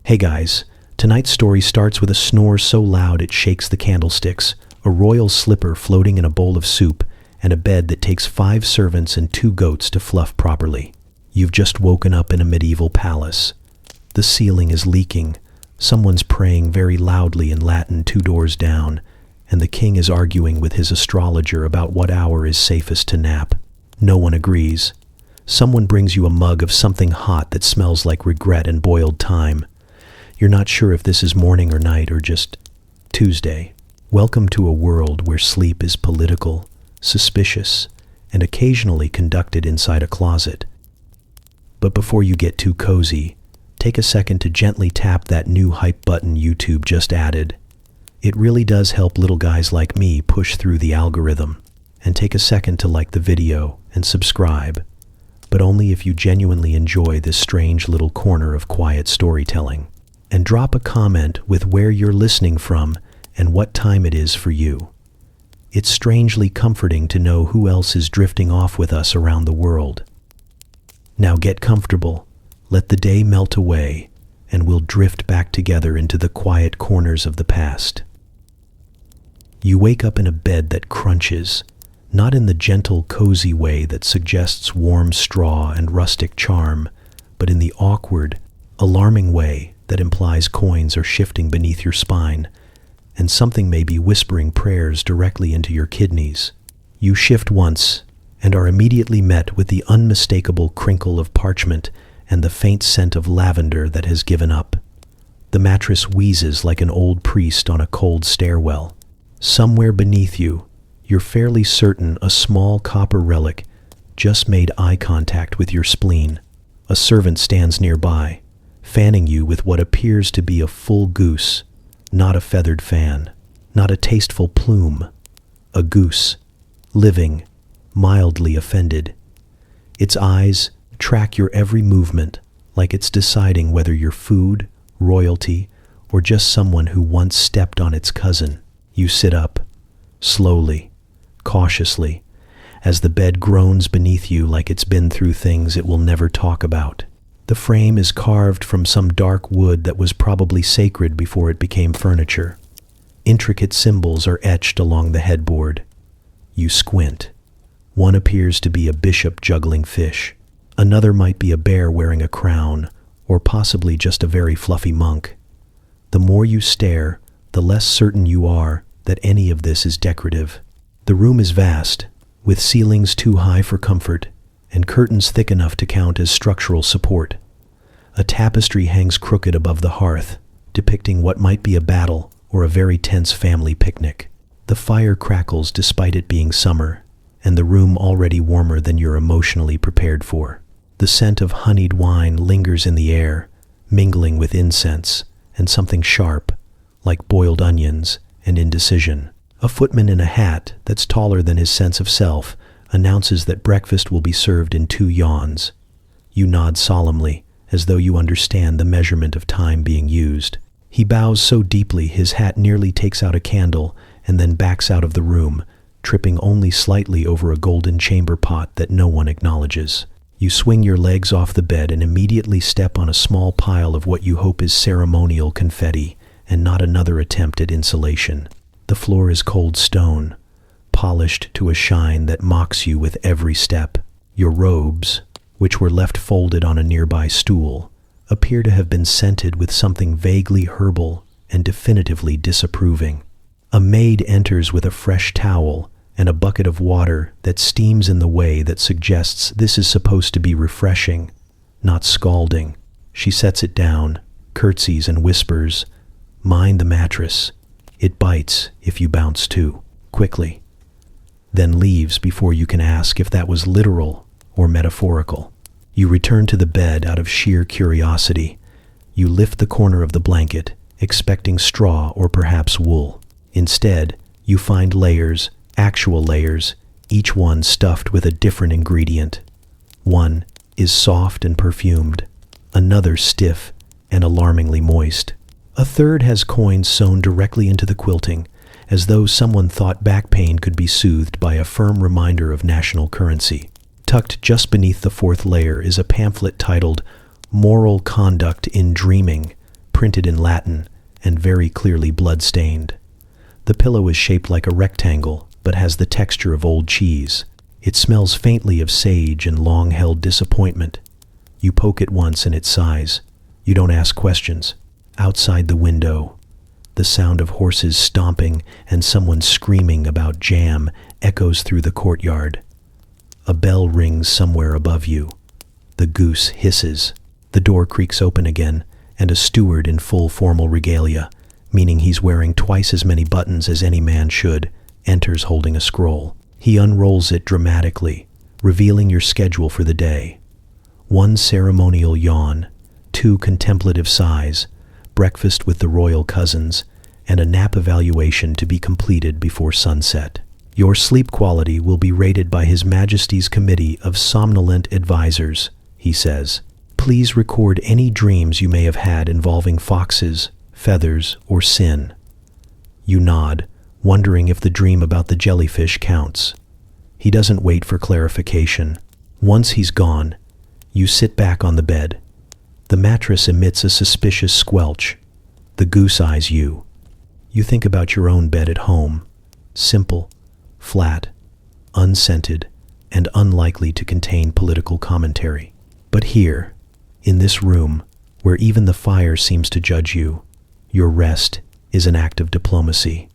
Hey guys, tonight's story starts with a snore so loud it shakes the candlesticks, a royal slipper floating in a bowl of soup, and a bed that takes 5 servants and 2 goats to fluff properly. You've just woken up in a medieval palace. The ceiling is leaking, someone's praying very loudly in Latin 2 doors down, and the king is arguing with his astrologer about what hour is safest to nap. No one agrees. Someone brings you a mug of something hot that smells like regret and boiled thyme. You're not sure if this is morning or night or just Tuesday. Welcome to a world where sleep is political, suspicious, and occasionally conducted inside a closet. But before you get too cozy, take a second to gently tap that new hype button YouTube just added. It really does help little guys like me push through the algorithm. And take a second to like the video and subscribe, but only if you genuinely enjoy this strange little corner of quiet storytelling. And drop a comment with where you're listening from and what time it is for you. It's strangely comforting to know who else is drifting off with us around the world. Now get comfortable, let the day melt away, and we'll drift back together into the quiet corners of the past. You wake up in a bed that crunches, not in the gentle, cozy way that suggests warm straw and rustic charm, but in the awkward, alarming way that implies coins are shifting beneath your spine, and something may be whispering prayers directly into your kidneys. You shift once, and are immediately met with the unmistakable crinkle of parchment and the faint scent of lavender that has given up. The mattress wheezes like an old priest on a cold stairwell. Somewhere beneath you, you're fairly certain a small copper relic just made eye contact with your spleen. A servant stands nearby, fanning you with what appears to be a full goose, not a feathered fan, not a tasteful plume. A goose, living, mildly offended. Its eyes track your every movement, like it's deciding whether you're food, royalty, or just someone who once stepped on its cousin. You sit up, slowly, cautiously, as the bed groans beneath you like it's been through things it will never talk about. The frame is carved from some dark wood that was probably sacred before it became furniture. Intricate symbols are etched along the headboard. You squint. One appears to be a bishop juggling fish. Another might be a bear wearing a crown, or possibly just a very fluffy monk. The more you stare, the less certain you are that any of this is decorative. The room is vast, with ceilings too high for comfort, and curtains thick enough to count as structural support. A tapestry hangs crooked above the hearth, depicting what might be a battle or a very tense family picnic. The fire crackles despite it being summer, and the room already warmer than you're emotionally prepared for. The scent of honeyed wine lingers in the air, mingling with incense and something sharp, like boiled onions and indecision. A footman in a hat that's taller than his sense of self announces that breakfast will be served in 2 yawns. You nod solemnly, as though you understand the measurement of time being used. He bows so deeply his hat nearly takes out a candle and then backs out of the room, tripping only slightly over a golden chamber pot that no one acknowledges. You swing your legs off the bed and immediately step on a small pile of what you hope is ceremonial confetti and not another attempt at insulation. The floor is cold stone, polished to a shine that mocks you with every step. Your robes, which were left folded on a nearby stool, appear to have been scented with something vaguely herbal and definitively disapproving. A maid enters with a fresh towel and a bucket of water that steams in the way that suggests this is supposed to be refreshing, not scalding. She sets it down, curtsies and whispers, "Mind the mattress. It bites if you bounce too quickly," then leaves before you can ask if that was literal or metaphorical. You return to the bed out of sheer curiosity. You lift the corner of the blanket, expecting straw or perhaps wool. Instead, you find layers, actual layers, each one stuffed with a different ingredient. One is soft and perfumed, another stiff and alarmingly moist. A third has coins sewn directly into the quilting, as though someone thought back pain could be soothed by a firm reminder of national currency. Tucked just beneath the 4th layer is a pamphlet titled "Moral Conduct in Dreaming," printed in Latin and very clearly blood-stained. The pillow is shaped like a rectangle, but has the texture of old cheese. It smells faintly of sage and long-held disappointment. You poke it once and it sighs. You don't ask questions. Outside the window, the sound of horses stomping and someone screaming about jam echoes through the courtyard. A bell rings somewhere above you. The goose hisses. The door creaks open again, and a steward in full formal regalia, meaning he's wearing twice as many buttons as any man should, enters holding a scroll. He unrolls it dramatically, revealing your schedule for the day. 1 ceremonial yawn, 2 contemplative sighs, breakfast with the royal cousins, and a nap evaluation to be completed before sunset. Your sleep quality will be rated by His Majesty's Committee of Somnolent Advisors, he says. Please record any dreams you may have had involving foxes, feathers, or sin. You nod, wondering if the dream about the jellyfish counts. He doesn't wait for clarification. Once he's gone, you sit back on the bed. The mattress emits a suspicious squelch. The goose eyes you. You think about your own bed at home. Simple, flat, unscented, and unlikely to contain political commentary. But here, in this room, where even the fire seems to judge you, your rest is an act of diplomacy.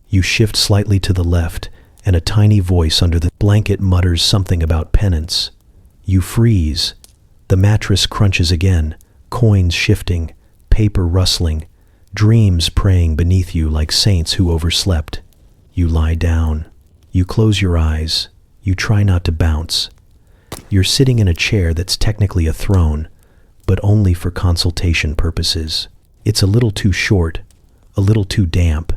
You shift slightly to the left, and a tiny voice under the blanket mutters something about penance. You freeze. The mattress crunches again, coins shifting, paper rustling, dreams praying beneath you like saints who overslept. You lie down. You close your eyes. You try not to bounce. You're sitting in a chair that's technically a throne, but only for consultation purposes. It's a little too short, a little too damp,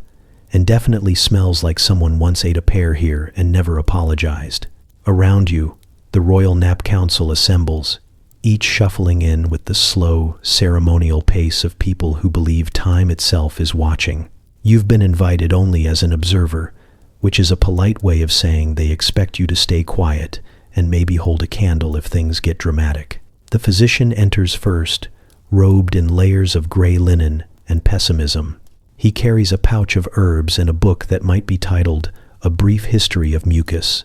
and definitely smells like someone once ate a pear here and never apologized. Around you, the Royal Nap Council assembles, each shuffling in with the slow, ceremonial pace of people who believe time itself is watching. You've been invited only as an observer, which is a polite way of saying they expect you to stay quiet and maybe hold a candle if things get dramatic. The physician enters first, robed in layers of gray linen and pessimism. He carries a pouch of herbs and a book that might be titled A Brief History of Mucus.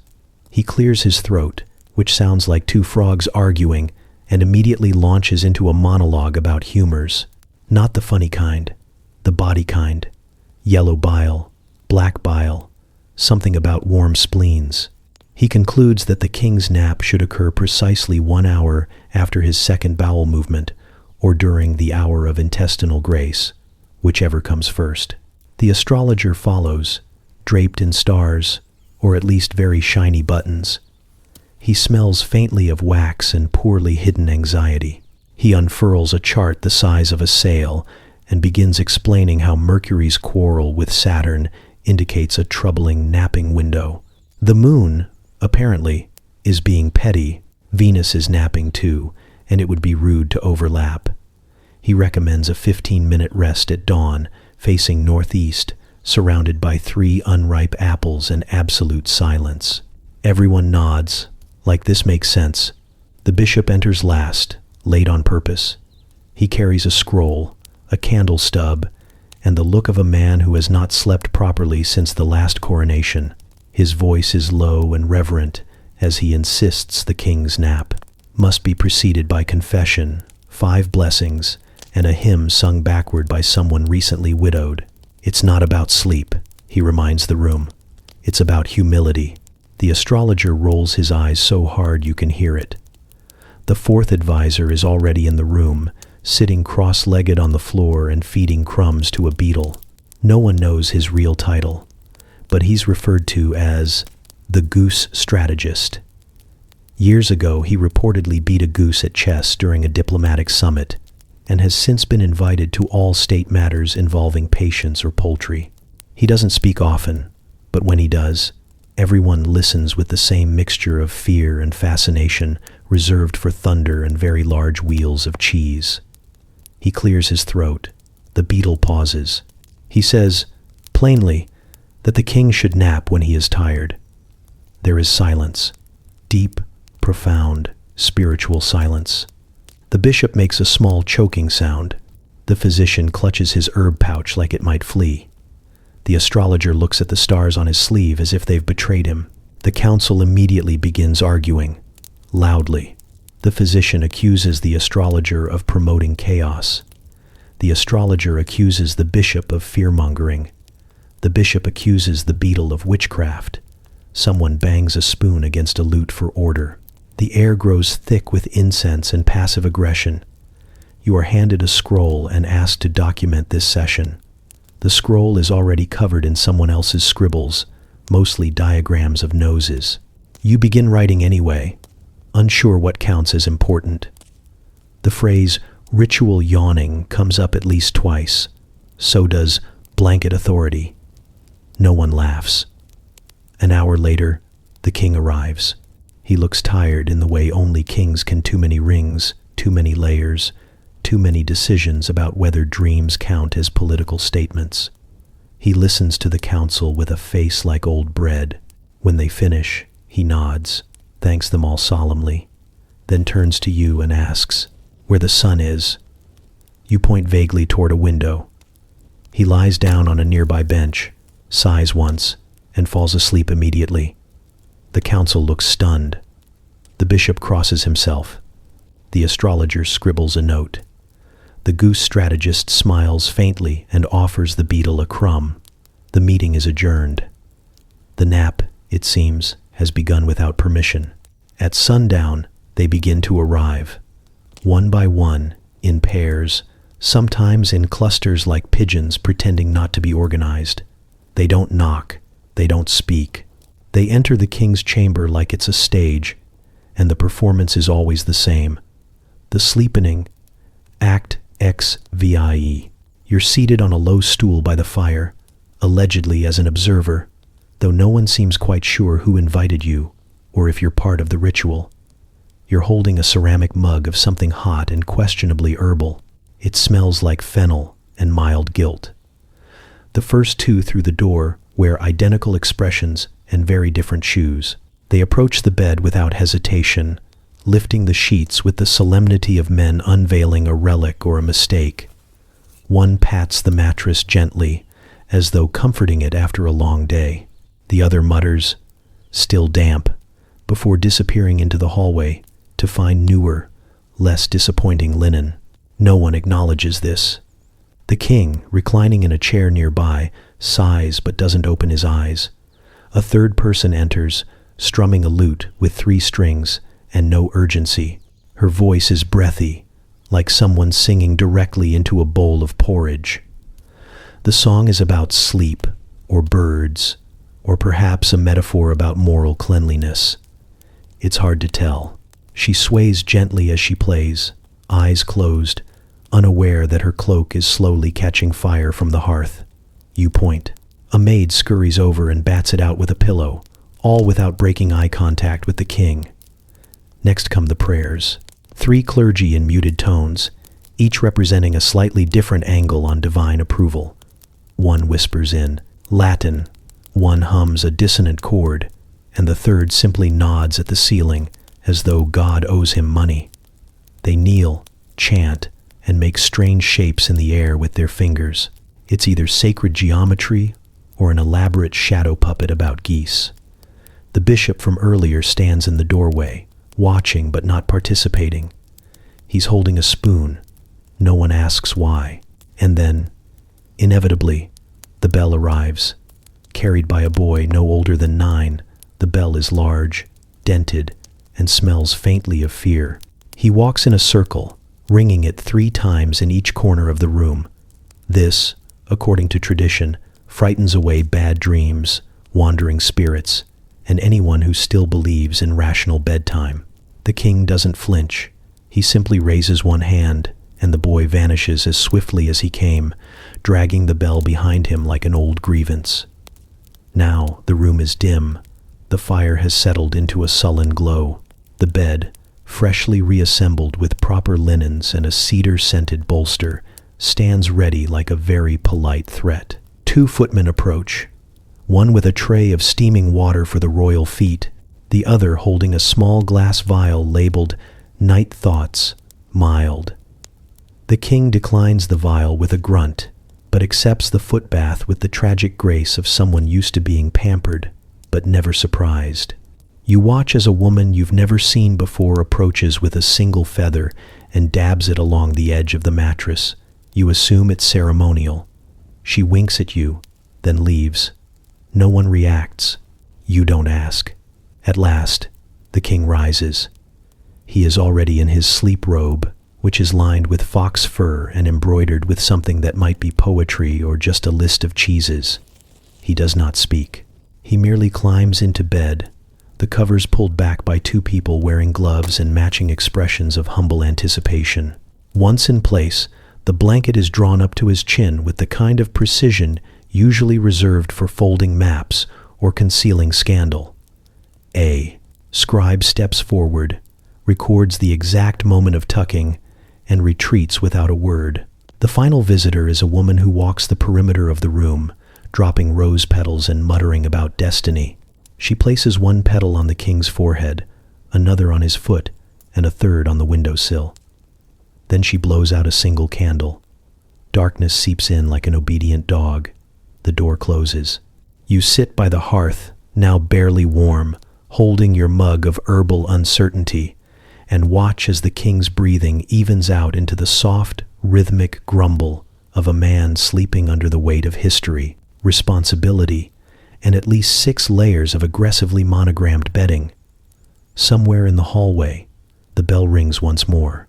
He clears his throat, which sounds like 2 frogs arguing, and immediately launches into a monologue about humors. Not the funny kind, the body kind. Yellow bile, black bile, something about warm spleens. He concludes that the king's nap should occur precisely 1 hour after his second bowel movement, or during the hour of intestinal grace, whichever comes first. The astrologer follows, draped in stars, or at least very shiny buttons. He smells faintly of wax and poorly hidden anxiety. He unfurls a chart the size of a sail and begins explaining how Mercury's quarrel with Saturn indicates a troubling napping window. The moon, apparently, is being petty. Venus is napping too, and it would be rude to overlap. He recommends a 15-minute rest at dawn, facing northeast, surrounded by 3 unripe apples and absolute silence. Everyone nods, like this makes sense. The bishop enters last, late on purpose. He carries a scroll, a candle stub, and the look of a man who has not slept properly since the last coronation. His voice is low and reverent as he insists the king's nap must be preceded by confession, 5 blessings, and a hymn sung backward by someone recently widowed. It's not about sleep, he reminds the room. It's about humility. The astrologer rolls his eyes so hard you can hear it. The 4th advisor is already in the room, sitting cross-legged on the floor and feeding crumbs to a beetle. No one knows his real title, but he's referred to as the Goose Strategist. Years ago, he reportedly beat a goose at chess during a diplomatic summit, and has since been invited to all state matters involving patience or poultry. He doesn't speak often, but when he does, everyone listens with the same mixture of fear and fascination reserved for thunder and very large wheels of cheese. He clears his throat. The beetle pauses. He says, plainly, that the king should nap when he is tired. There is silence. Deep, profound, spiritual silence. The bishop makes a small choking sound. The physician clutches his herb pouch like it might flee. The astrologer looks at the stars on his sleeve as if they've betrayed him. The council immediately begins arguing, loudly. The physician accuses the astrologer of promoting chaos. The astrologer accuses the bishop of fear-mongering. The bishop accuses the beadle of witchcraft. Someone bangs a spoon against a lute for order. The air grows thick with incense and passive aggression. You are handed a scroll and asked to document this session. The scroll is already covered in someone else's scribbles, mostly diagrams of noses. You begin writing anyway, unsure what counts as important. The phrase ritual yawning comes up at least twice. So does blanket authority. No one laughs. An hour later, the king arrives. He looks tired in the way only kings can. Too many rings, too many layers, too many decisions about whether dreams count as political statements. He listens to the council with a face like old bread. When they finish, he nods, thanks them all solemnly, then turns to you and asks, "Where the sun is?" You point vaguely toward a window. He lies down on a nearby bench, sighs once, and falls asleep immediately. The council looks stunned. The bishop crosses himself. The astrologer scribbles a note. The goose strategist smiles faintly and offers the beetle a crumb. The meeting is adjourned. The nap, it seems, has begun without permission. At sundown, they begin to arrive. One by one, in pairs, sometimes in clusters like pigeons pretending not to be organized. They don't knock. They don't speak. They enter the king's chamber like it's a stage, and the performance is always the same. The sleepening, Act XVIE. You're seated on a low stool by the fire, allegedly as an observer, though no one seems quite sure who invited you or if you're part of the ritual. You're holding a ceramic mug of something hot and questionably herbal. It smells like fennel and mild guilt. The first two through the door wear identical expressions and very different shoes. They approach the bed without hesitation, lifting the sheets with the solemnity of men unveiling a relic or a mistake. One pats the mattress gently, as though comforting it after a long day. The other mutters, "Still damp," before disappearing into the hallway to find newer, less disappointing linen. No one acknowledges this. The king, reclining in a chair nearby, sighs but doesn't open his eyes. A third person enters, strumming a lute with 3 strings and no urgency. Her voice is breathy, like someone singing directly into a bowl of porridge. The song is about sleep, or birds, or perhaps a metaphor about moral cleanliness. It's hard to tell. She sways gently as she plays, eyes closed, unaware that her cloak is slowly catching fire from the hearth. You point. A maid scurries over and bats it out with a pillow, all without breaking eye contact with the king. Next come the prayers. 3 clergy in muted tones, each representing a slightly different angle on divine approval. One whispers in Latin, one hums a dissonant chord, and the third simply nods at the ceiling as though God owes him money. They kneel, chant, and make strange shapes in the air with their fingers. It's either sacred geometry or an elaborate shadow puppet about geese. The bishop from earlier stands in the doorway, watching but not participating. He's holding a spoon. No one asks why. And then, inevitably, the bell arrives. Carried by a boy no older than 9, the bell is large, dented, and smells faintly of fear. He walks in a circle, ringing it 3 times in each corner of the room. This, according to tradition, frightens away bad dreams, wandering spirits, and anyone who still believes in rational bedtime. The king doesn't flinch. He simply raises one hand, and the boy vanishes as swiftly as he came, dragging the bell behind him like an old grievance. Now the room is dim. The fire has settled into a sullen glow. The bed, freshly reassembled with proper linens and a cedar-scented bolster, stands ready like a very polite threat. 2 footmen approach, one with a tray of steaming water for the royal feet, the other holding a small glass vial labeled "Night Thoughts, Mild." The king declines the vial with a grunt, but accepts the footbath with the tragic grace of someone used to being pampered, but never surprised. You watch as a woman you've never seen before approaches with a single feather and dabs it along the edge of the mattress. You assume it's ceremonial. She winks at you, then leaves. No one reacts. You don't ask. At last, the king rises. He is already in his sleep robe, which is lined with fox fur and embroidered with something that might be poetry or just a list of cheeses. He does not speak. He merely climbs into bed, the covers pulled back by two people wearing gloves and matching expressions of humble anticipation. Once in place, the blanket is drawn up to his chin with the kind of precision usually reserved for folding maps or concealing scandal. A scribe steps forward, records the exact moment of tucking, and retreats without a word. The final visitor is a woman who walks the perimeter of the room, dropping rose petals and muttering about destiny. She places one petal on the king's forehead, another on his foot, and a third on the windowsill. Then she blows out a single candle. Darkness seeps in like an obedient dog. The door closes. You sit by the hearth, now barely warm, holding your mug of herbal uncertainty, and watch as the king's breathing evens out into the soft, rhythmic grumble of a man sleeping under the weight of history, responsibility, and at least 6 layers of aggressively monogrammed bedding. Somewhere in the hallway, the bell rings once more.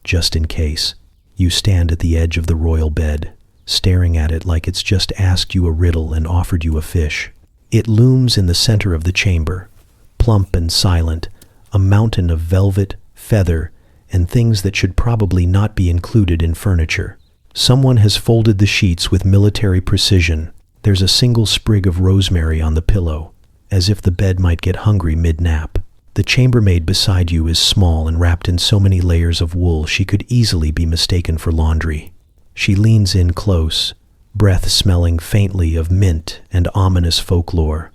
Just in case, you stand at the edge of the royal bed, staring at it like it's just asked you a riddle and offered you a fish. It looms in the center of the chamber, plump and silent, a mountain of velvet, feather, and things that should probably not be included in furniture. Someone has folded the sheets with military precision. There's a single sprig of rosemary on the pillow, as if the bed might get hungry mid-nap. The chambermaid beside you is small and wrapped in so many layers of wool she could easily be mistaken for laundry. She leans in close, breath smelling faintly of mint and ominous folklore.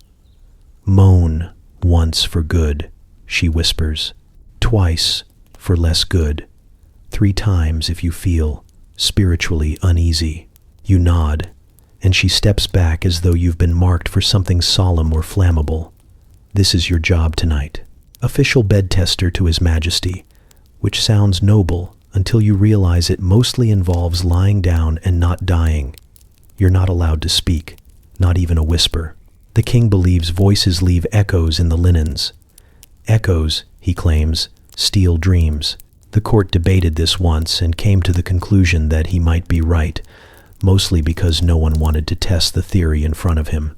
"Moan once for good," she whispers. "Twice for less good. 3 times if you feel spiritually uneasy." You nod, and she steps back as though you've been marked for something solemn or flammable. This is your job tonight. Official bed tester to His Majesty, which sounds noble until you realize it mostly involves lying down and not dying. You're not allowed to speak, not even a whisper. The king believes voices leave echoes in the linens. Echoes, he claims, steal dreams. The court debated this once and came to the conclusion that he might be right, mostly because no one wanted to test the theory in front of him.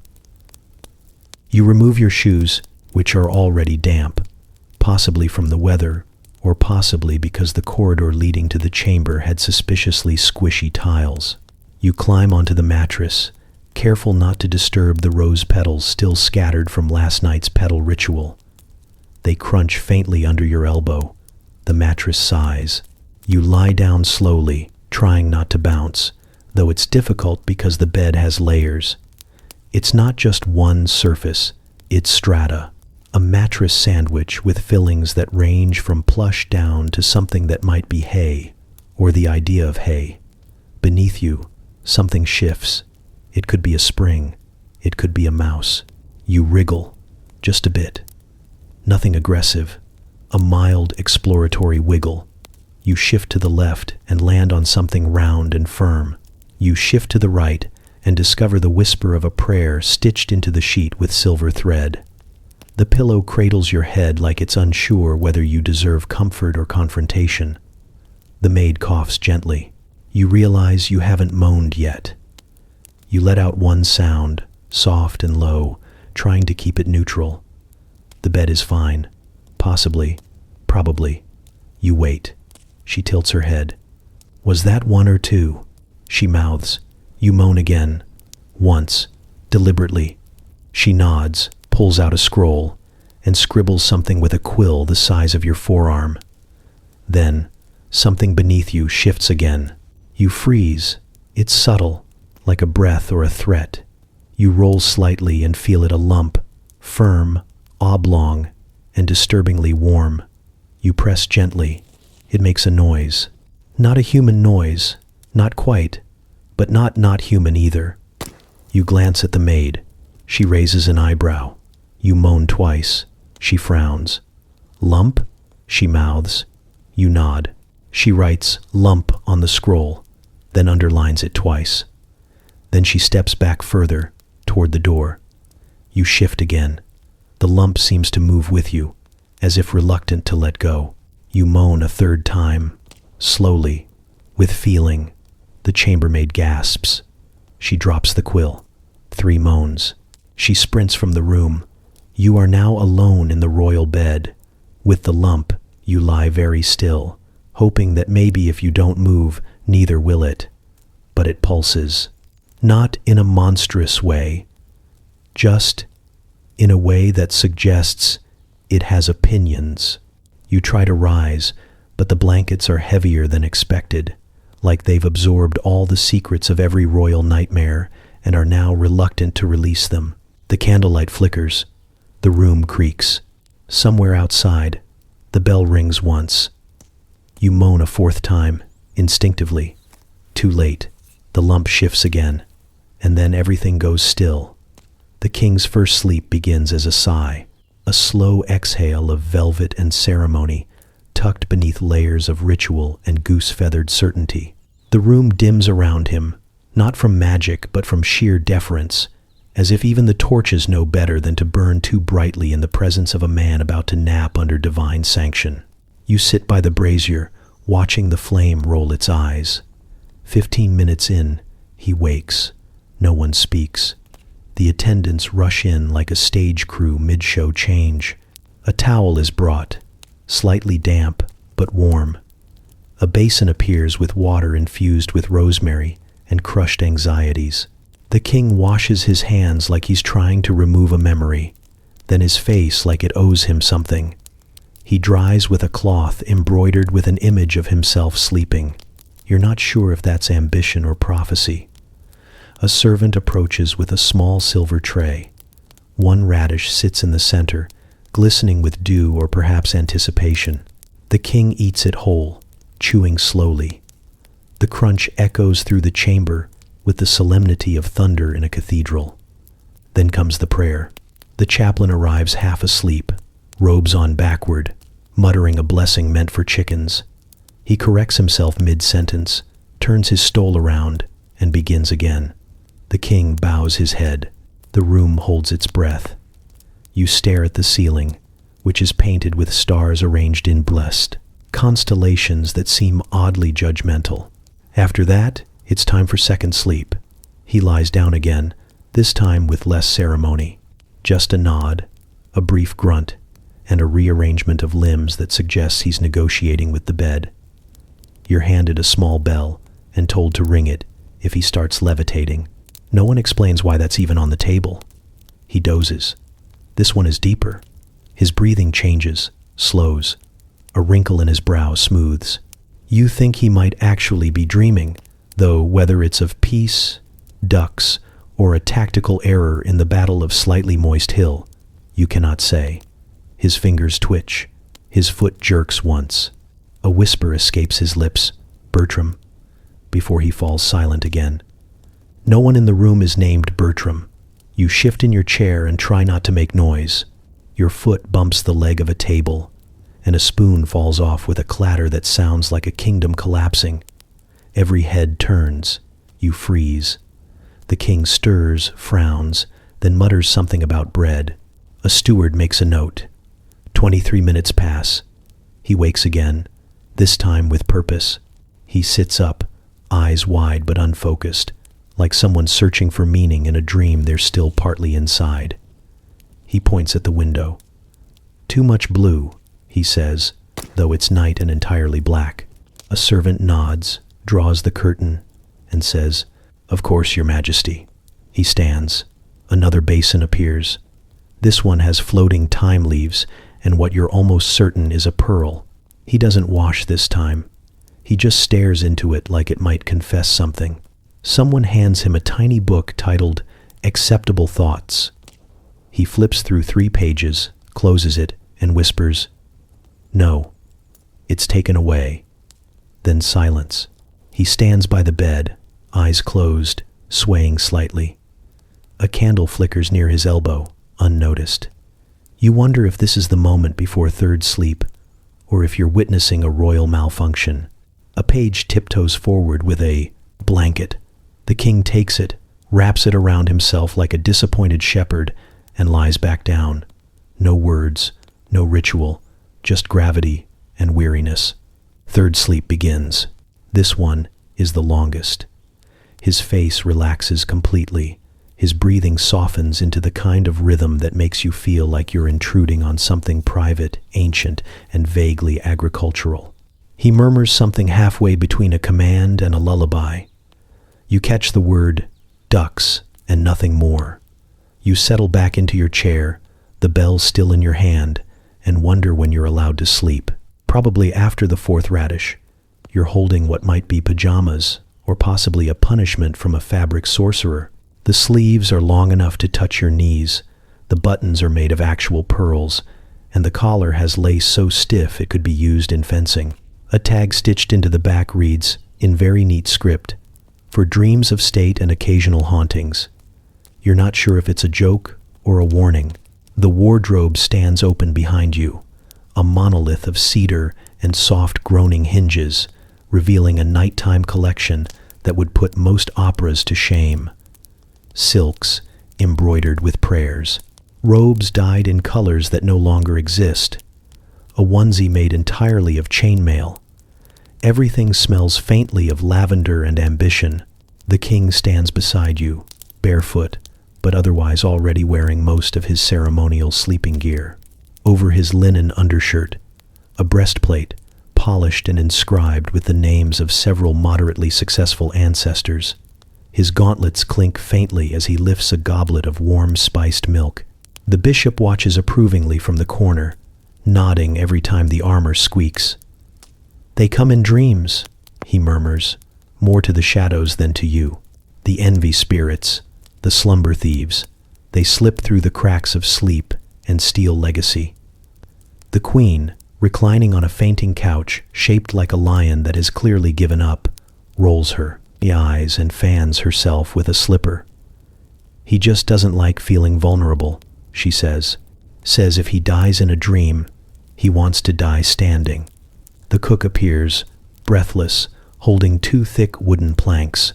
You remove your shoes, which are already damp, possibly from the weather, or possibly because the corridor leading to the chamber had suspiciously squishy tiles. You climb onto the mattress, careful not to disturb the rose petals still scattered from last night's petal ritual. They crunch faintly under your elbow. The mattress sighs. You lie down slowly, trying not to bounce, though it's difficult because the bed has layers. It's not just one surface, it's strata. A mattress sandwich with fillings that range from plush down to something that might be hay, or the idea of hay. Beneath you, something shifts. It could be a spring. It could be a mouse. You wriggle, just a bit. Nothing aggressive, a mild exploratory wiggle. You shift to the left and land on something round and firm. You shift to the right and discover the whisper of a prayer stitched into the sheet with silver thread. The pillow cradles your head like it's unsure whether you deserve comfort or confrontation. The maid coughs gently. You realize you haven't moaned yet. You let out one sound, soft and low, trying to keep it neutral. The bed is fine. Possibly. Probably. You wait. She tilts her head. "Was that 1 or 2? She mouths. You moan again. Once. Deliberately. She nods, pulls out a scroll, and scribbles something with a quill the size of your forearm. Then, something beneath you shifts again. You freeze. It's subtle, like a breath or a threat. You roll slightly and feel it a lump, firm, oblong, and disturbingly warm. You press gently. It makes a noise. Not a human noise, not quite, but not human either. You glance at the maid. She raises an eyebrow. You moan twice. She frowns. Lump? She mouths. You nod. She writes lump on the scroll, then underlines it twice. Then she steps back further, toward the door. You shift again. The lump seems to move with you, as if reluctant to let go. You moan a third time, slowly, with feeling. The chambermaid gasps. She drops the quill. 3 moans. She sprints from the room. You are now alone in the royal bed. With the lump, you lie very still, hoping that maybe if you don't move, neither will it. But it pulses. Not in a monstrous way, just in a way that suggests it has opinions. You try to rise, but the blankets are heavier than expected, like they've absorbed all the secrets of every royal nightmare and are now reluctant to release them. The candlelight flickers. The room creaks. Somewhere outside, the bell rings once. You moan a 4th time, instinctively. Too late. The lump shifts again, and then everything goes still. The king's first sleep begins as a sigh, a slow exhale of velvet and ceremony, tucked beneath layers of ritual and goose-feathered certainty. The room dims around him, not from magic but from sheer deference, as if even the torches know better than to burn too brightly in the presence of a man about to nap under divine sanction. You sit by the brazier, watching the flame roll its eyes. 15 minutes in, he wakes. No one speaks. The attendants rush in like a stage crew mid-show change. A towel is brought, slightly damp but warm. A basin appears with water infused with rosemary and crushed anxieties. The king washes his hands like he's trying to remove a memory, then his face like it owes him something. He dries with a cloth embroidered with an image of himself sleeping. You're not sure if that's ambition or prophecy. A servant approaches with a small silver tray. One radish sits in the center, glistening with dew or perhaps anticipation. The king eats it whole, chewing slowly. The crunch echoes through the chamber with the solemnity of thunder in a cathedral. Then comes the prayer. The chaplain arrives half asleep, robes on backward, muttering a blessing meant for chickens. He corrects himself mid-sentence, turns his stole around, and begins again. The king bows his head. The room holds its breath. You stare at the ceiling, which is painted with stars arranged in blessed constellations that seem oddly judgmental. After that, it's time for second sleep. He lies down again, this time with less ceremony. Just a nod, a brief grunt, and a rearrangement of limbs that suggests he's negotiating with the bed. You're handed a small bell and told to ring it if he starts levitating. No one explains why that's even on the table. He dozes. This one is deeper. His breathing changes, slows. A wrinkle in his brow smooths. You think he might actually be dreaming, though whether it's of peace, ducks, or a tactical error in the battle of Slightly Moist Hill, you cannot say. His fingers twitch. His foot jerks once. A whisper escapes his lips, "Bertram," before he falls silent again. No one in the room is named Bertram. You shift in your chair and try not to make noise. Your foot bumps the leg of a table, and a spoon falls off with a clatter that sounds like a kingdom collapsing. Every head turns. You freeze. The king stirs, frowns, then mutters something about bread. A steward makes a note. 23 minutes pass. He wakes again, this time with purpose. He sits up, eyes wide but unfocused, like someone searching for meaning in a dream they're still partly inside. He points at the window. "Too much blue," he says, though it's night and entirely black. A servant nods, draws the curtain, and says, "Of course, Your Majesty." He stands. Another basin appears. This one has floating thyme leaves and what you're almost certain is a pearl. He doesn't wash this time. He just stares into it like it might confess something. Someone hands him a tiny book titled Acceptable Thoughts. He flips through 3 pages, closes it, and whispers, "No, it's taken away." Then silence. He stands by the bed, eyes closed, swaying slightly. A candle flickers near his elbow, unnoticed. You wonder if this is the moment before third sleep, or if you're witnessing a royal malfunction. A page tiptoes forward with a blanket. The king takes it, wraps it around himself like a disappointed shepherd, and lies back down. No words, no ritual, just gravity and weariness. Third sleep begins. This one is the longest. His face relaxes completely. His breathing softens into the kind of rhythm that makes you feel like you're intruding on something private, ancient, and vaguely agricultural. He murmurs something halfway between a command and a lullaby. You catch the word ducks and nothing more. You settle back into your chair, the bell still in your hand, and wonder when you're allowed to sleep. Probably after the fourth radish, you're holding what might be pajamas, or possibly a punishment from a fabric sorcerer. The sleeves are long enough to touch your knees, the buttons are made of actual pearls, and the collar has lace so stiff it could be used in fencing. A tag stitched into the back reads, in very neat script, "For dreams of state and occasional hauntings." You're not sure if it's a joke or a warning. The wardrobe stands open behind you, a monolith of cedar and soft groaning hinges, revealing a nighttime collection that would put most operas to shame. Silks embroidered with prayers, robes dyed in colors that no longer exist, a onesie made entirely of chainmail. Everything smells faintly of lavender and ambition. The king stands beside you, barefoot, but otherwise already wearing most of his ceremonial sleeping gear. Over his linen undershirt, a breastplate, polished and inscribed with the names of several moderately successful ancestors. His gauntlets clink faintly as he lifts a goblet of warm spiced milk. The bishop watches approvingly from the corner, nodding every time the armor squeaks. "They come in dreams," he murmurs, more to the shadows than to you. The envy spirits, the slumber thieves, they slip through the cracks of sleep and steal legacy. The queen, reclining on a fainting couch shaped like a lion that has clearly given up, rolls her eyes and fans herself with a slipper. "He just doesn't like feeling vulnerable," she says. Says if he dies in a dream, he wants to die standing. The cook appears, breathless, holding two thick wooden planks.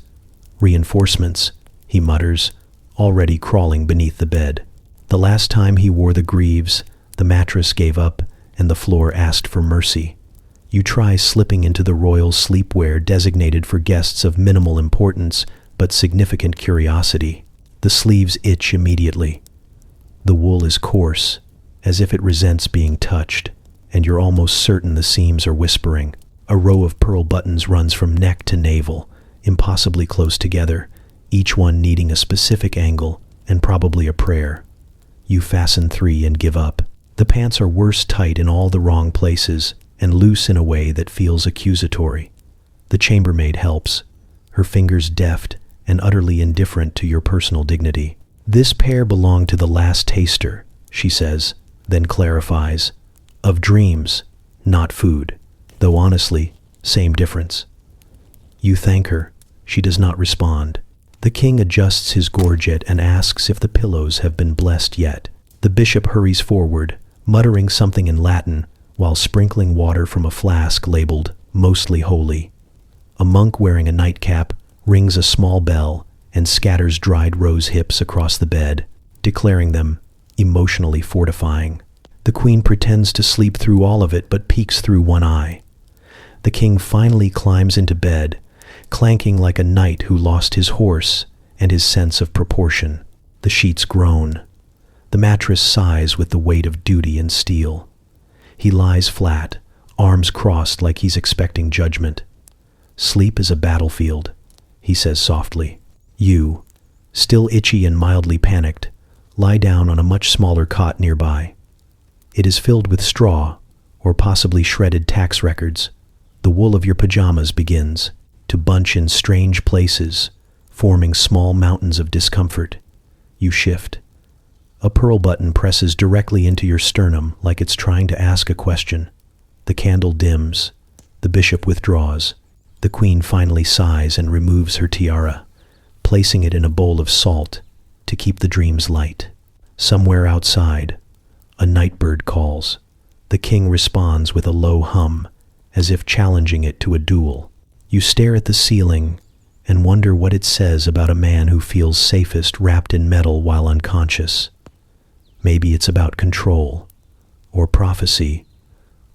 "Reinforcements," he mutters, already crawling beneath the bed. The last time he wore the greaves, the mattress gave up and the floor asked for mercy. You try slipping into the royal sleepwear designated for guests of minimal importance but significant curiosity. The sleeves itch immediately. The wool is coarse, as if it resents being touched, and you're almost certain the seams are whispering. A row of pearl buttons runs from neck to navel, impossibly close together, each one needing a specific angle and probably a prayer. You fasten 3 and give up. The pants are worse tight in all the wrong places and loose in a way that feels accusatory. The chambermaid helps, her fingers deft and utterly indifferent to your personal dignity. "This pair belong to the last taster," she says, then clarifies, "of dreams, not food, though honestly, same difference." You thank her. She does not respond. The king adjusts his gorget and asks if the pillows have been blessed yet. The bishop hurries forward, muttering something in Latin, while sprinkling water from a flask labeled "mostly holy." A monk wearing a nightcap rings a small bell and scatters dried rose hips across the bed, declaring them emotionally fortifying. The queen pretends to sleep through all of it but peeks through one eye. The king finally climbs into bed, clanking like a knight who lost his horse and his sense of proportion. The sheets groan. The mattress sighs with the weight of duty and steel. He lies flat, arms crossed like he's expecting judgment. "Sleep is a battlefield," he says softly. You, still itchy and mildly panicked, lie down on a much smaller cot nearby. It is filled with straw, or possibly shredded tax records. The wool of your pajamas begins to bunch in strange places, forming small mountains of discomfort. You shift. A pearl button presses directly into your sternum like it's trying to ask a question. The candle dims. The bishop withdraws, The queen finally sighs and removes her tiara, placing it in a bowl of salt to keep the dreams light. Somewhere outside, a nightbird calls. The king responds with a low hum, as if challenging it to a duel. You stare at the ceiling and wonder what it says about a man who feels safest wrapped in metal while unconscious. Maybe it's about control, or prophecy,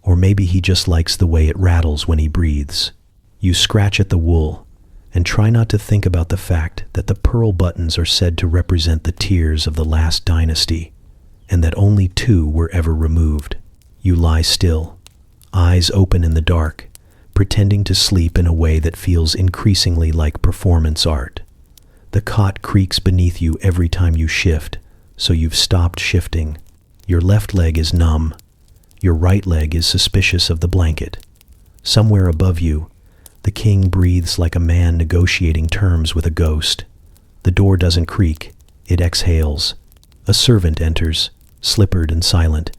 or maybe he just likes the way it rattles when he breathes. You scratch at the wool and try not to think about the fact that the pearl buttons are said to represent the tears of the last dynasty, and that only 2 were ever removed. You lie still, eyes open in the dark, pretending to sleep in a way that feels increasingly like performance art. The cot creaks beneath you every time you shift, so you've stopped shifting. Your left leg is numb. Your right leg is suspicious of the blanket. Somewhere above you, the king breathes like a man negotiating terms with a ghost. The door doesn't creak, it exhales. A servant enters, slippered and silent,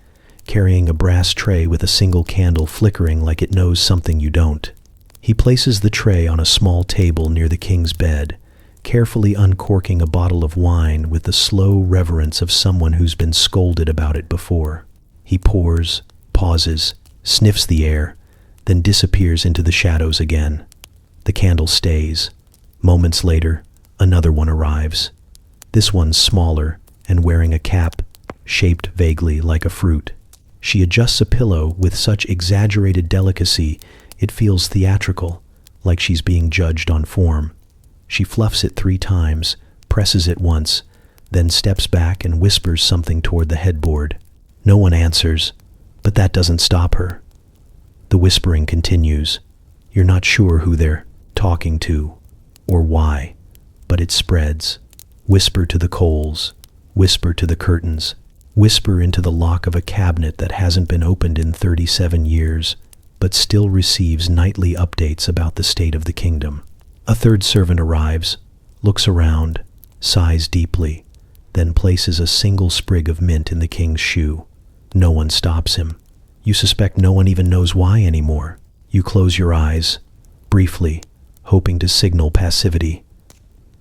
carrying a brass tray with a single candle flickering like it knows something you don't. He places the tray on a small table near the king's bed, carefully uncorking a bottle of wine with the slow reverence of someone who's been scolded about it before. He pours, pauses, sniffs the air, then disappears into the shadows again. The candle stays. Moments later, another one arrives. This one's smaller and wearing a cap shaped vaguely like a fruit. She adjusts a pillow with such exaggerated delicacy it feels theatrical, like she's being judged on form. She fluffs it 3 times, presses it once, then steps back and whispers something toward the headboard. No one answers, but that doesn't stop her. The whispering continues. You're not sure who they're talking to or why, but it spreads. Whisper to the coals, whisper to the curtains, whisper into the lock of a cabinet that hasn't been opened in 37 years, but still receives nightly updates about the state of the kingdom. A 3rd servant arrives, looks around, sighs deeply, then places a single sprig of mint in the king's shoe. No one stops him. You suspect no one even knows why anymore. You close your eyes, briefly, hoping to signal passivity.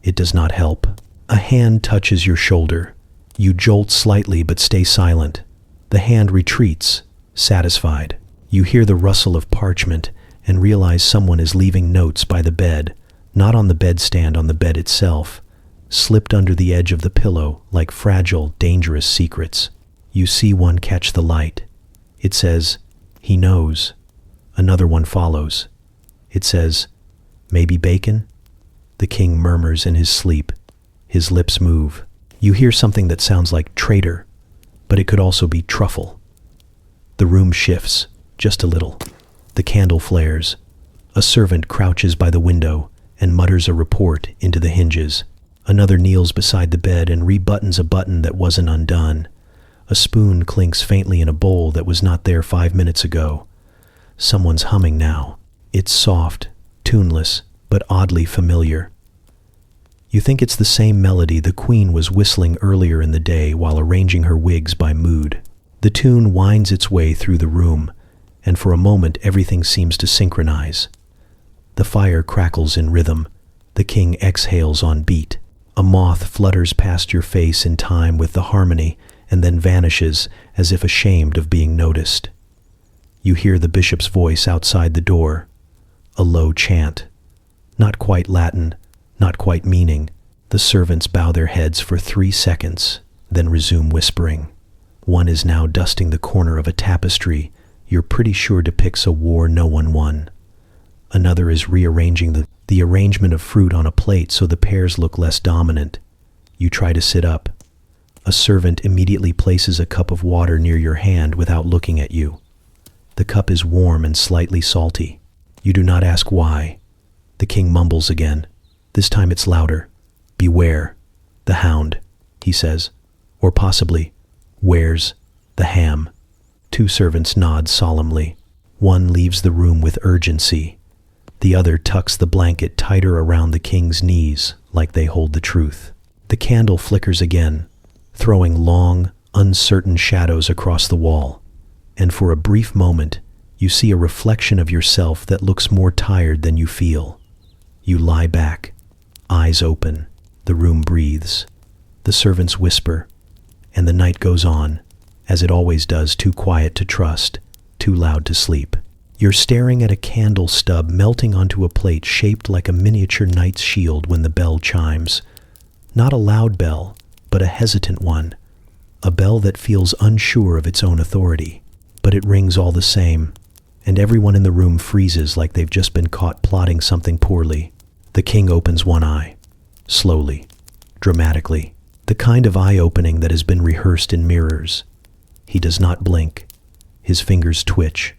It does not help. A hand touches your shoulder. You jolt slightly but stay silent. The hand retreats, satisfied. You hear the rustle of parchment and realize someone is leaving notes by the bed, not on the bedstand, on the bed itself, slipped under the edge of the pillow like fragile, dangerous secrets. You see one catch the light. It says, "He knows." Another one follows. It says, "Maybe bacon?" The king murmurs in his sleep. His lips move. You hear something that sounds like traitor, but it could also be truffle. The room shifts, just a little. The candle flares. A servant crouches by the window and mutters a report into the hinges. Another kneels beside the bed and rebuttons a button that wasn't undone. A spoon clinks faintly in a bowl that was not there 5 minutes ago. Someone's humming now. It's soft, tuneless, but oddly familiar. You think it's the same melody the queen was whistling earlier in the day while arranging her wigs by mood. The tune winds its way through the room, and for a moment everything seems to synchronize. The fire crackles in rhythm. The king exhales on beat. A moth flutters past your face in time with the harmony and then vanishes as if ashamed of being noticed. You hear the bishop's voice outside the door. A low chant. Not quite Latin, not quite meaning. The servants bow their heads for 3 seconds, then resume whispering. One is now dusting the corner of a tapestry you're pretty sure depicts a war no one won. Another is rearranging the arrangement of fruit on a plate so the pears look less dominant. You try to sit up. A servant immediately places a cup of water near your hand without looking at you. The cup is warm and slightly salty. You do not ask why. The king mumbles again. This time it's louder. "Beware, the hound," he says. Or possibly, "Where's the ham?" 2 servants nod solemnly. One leaves the room with urgency. The other tucks the blanket tighter around the king's knees, like they hold the truth. The candle flickers again, throwing long, uncertain shadows across the wall. And for a brief moment, You see a reflection of yourself that looks more tired than you feel. You lie back, eyes open. The room breathes. The servants whisper, and the night goes on, as it always does, too quiet to trust, too loud to sleep. You're staring at a candle stub melting onto a plate shaped like a miniature knight's shield when the bell chimes. Not a loud bell, but a hesitant one. A bell that feels unsure of its own authority. But it rings all the same, and everyone in the room freezes like they've just been caught plotting something poorly. The king opens one eye, slowly, dramatically, the kind of eye-opening that has been rehearsed in mirrors. He does not blink. His fingers twitch.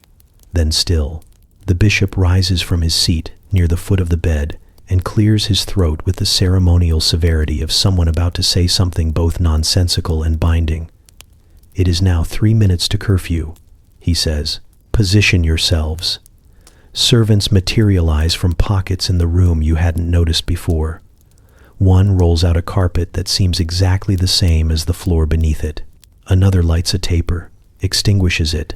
Then still, the bishop rises from his seat near the foot of the bed and clears his throat with the ceremonial severity of someone about to say something both nonsensical and binding. "It is now 3 minutes to curfew," he says. "Position yourselves." Servants materialize from pockets in the room you hadn't noticed before. One rolls out a carpet that seems exactly the same as the floor beneath it. Another lights a taper, extinguishes it,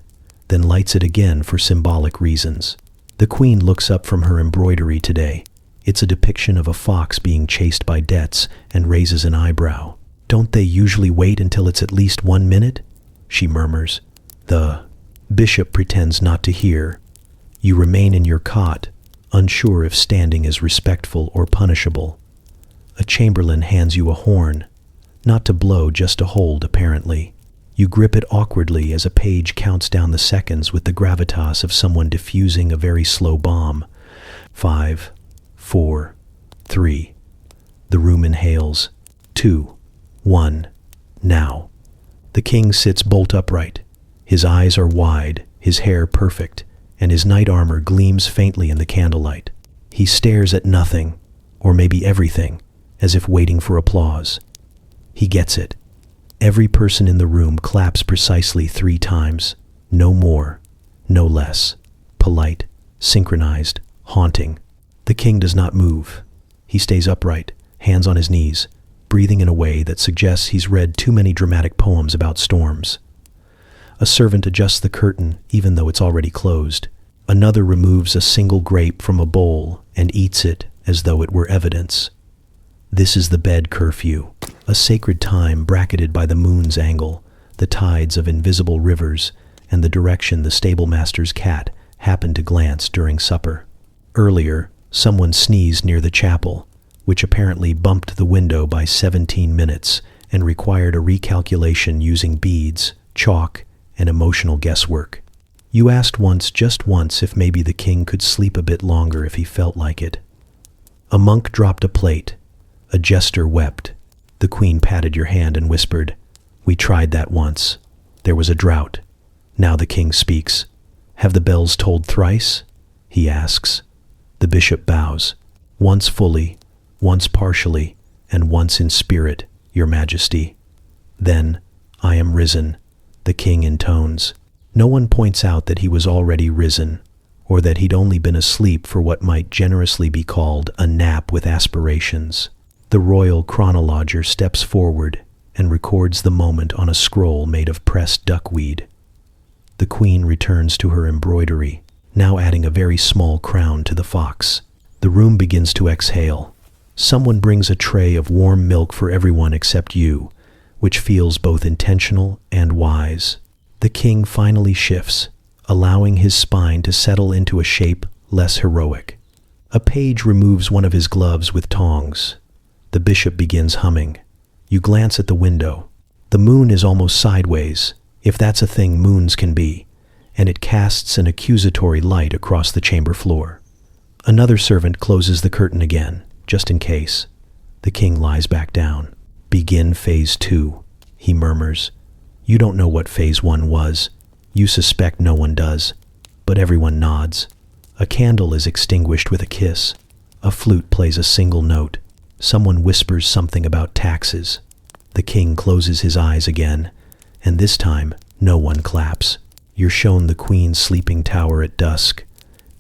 then lights it again for symbolic reasons. The queen looks up from her embroidery today. It's a depiction of a fox being chased by debts and raises an eyebrow. "Don't they usually wait until it's at least 1 minute?" she murmurs. The bishop pretends not to hear. You remain in your cot, unsure if standing is respectful or punishable. A chamberlain hands you a horn, not to blow, just to hold, apparently. You grip it awkwardly as a page counts down the seconds with the gravitas of someone diffusing a very slow bomb. 5, 4, 3. The room inhales. 2, 1. Now. The king sits bolt upright. His eyes are wide, his hair perfect, and his knight armor gleams faintly in the candlelight. He stares at nothing, or maybe everything, as if waiting for applause. He gets it. Every person in the room claps precisely 3 times. No more, no less. Polite, synchronized, haunting. The king does not move. He stays upright, hands on his knees, breathing in a way that suggests he's read too many dramatic poems about storms. A servant adjusts the curtain, even though it's already closed. Another removes a single grape from a bowl and eats it as though it were evidence. This is the bed curfew, a sacred time bracketed by the moon's angle, the tides of invisible rivers, and the direction the stablemaster's cat happened to glance during supper. Earlier, someone sneezed near the chapel, which apparently bumped the window by 17 minutes and required a recalculation using beads, chalk, and emotional guesswork. You asked once, just once, if maybe the king could sleep a bit longer if he felt like it. A monk dropped a plate. A jester wept. The queen patted your hand and whispered, "We tried that once. There was a drought." Now the king speaks. "Have the bells tolled thrice?" he asks. The bishop bows. "Once fully, once partially, and once in spirit, your majesty." Then, "I am risen," the king intones. No one points out that he was already risen, or that he'd only been asleep for what might generously be called a nap with aspirations. The royal chronologer steps forward and records the moment on a scroll made of pressed duckweed. The queen returns to her embroidery, now adding a very small crown to the fox. The room begins to exhale. Someone brings a tray of warm milk for everyone except you, which feels both intentional and wise. The king finally shifts, allowing his spine to settle into a shape less heroic. A page removes one of his gloves with tongs. The bishop begins humming. You glance at the window. The moon is almost sideways, if that's a thing moons can be, and it casts an accusatory light across the chamber floor. Another servant closes the curtain again, just in case. The king lies back down. "Begin phase 2, he murmurs. You don't know what phase 1 was. You suspect no one does, but everyone nods. A candle is extinguished with a kiss. A flute plays a single note. Someone whispers something about taxes. The king closes his eyes again, and this time no one claps. You're shown the queen's sleeping tower at dusk,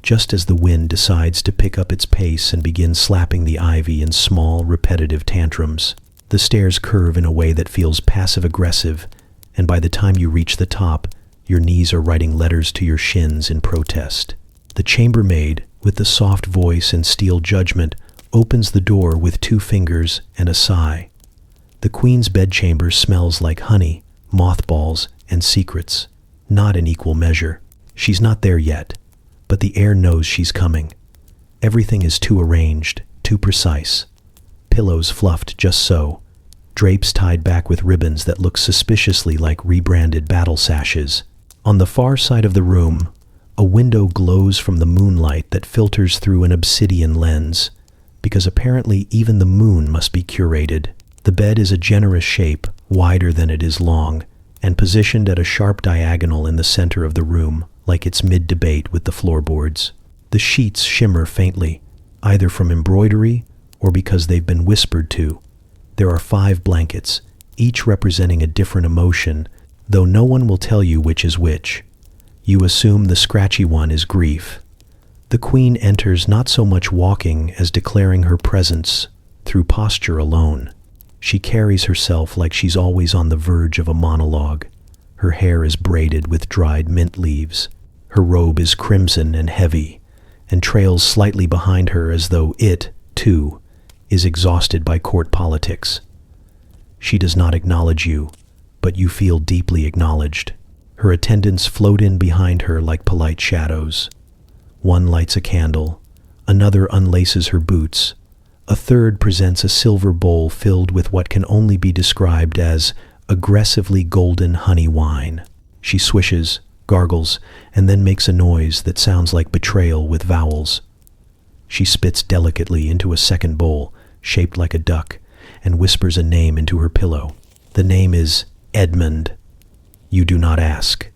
just as the wind decides to pick up its pace and begin slapping the ivy in small, repetitive tantrums. The stairs curve in a way that feels passive-aggressive, and by the time you reach the top, Your knees are writing letters to your shins in protest. The chambermaid, with the soft voice and steel judgment, opens the door with 2 fingers and a sigh. The queen's bedchamber smells like honey, mothballs, and secrets, not in equal measure. She's not there yet, but the air knows she's coming. Everything is too arranged, too precise. Pillows fluffed just so, drapes tied back with ribbons that look suspiciously like rebranded battle sashes. On the far side of the room, a window glows from the moonlight that filters through an obsidian lens, because apparently even the moon must be curated. The bed is a generous shape, wider than it is long, and positioned at a sharp diagonal in the center of the room, like it's mid-debate with the floorboards. The sheets shimmer faintly, either from embroidery or because they've been whispered to. There are 5 blankets, each representing a different emotion, though no one will tell you which is which. You assume the scratchy one is grief. The queen enters not so much walking as declaring her presence through posture alone. She carries herself like she's always on the verge of a monologue. Her hair is braided with dried mint leaves. Her robe is crimson and heavy, and trails slightly behind her as though it, too, is exhausted by court politics. She does not acknowledge you, but you feel deeply acknowledged. Her attendants float in behind her like polite shadows. One lights a candle, another unlaces her boots, a third presents a silver bowl filled with what can only be described as aggressively golden honey wine. She swishes, gargles, and then makes a noise that sounds like betrayal with vowels. She spits delicately into a second bowl, shaped like a duck, and whispers a name into her pillow. The name is Edmund. You do not ask.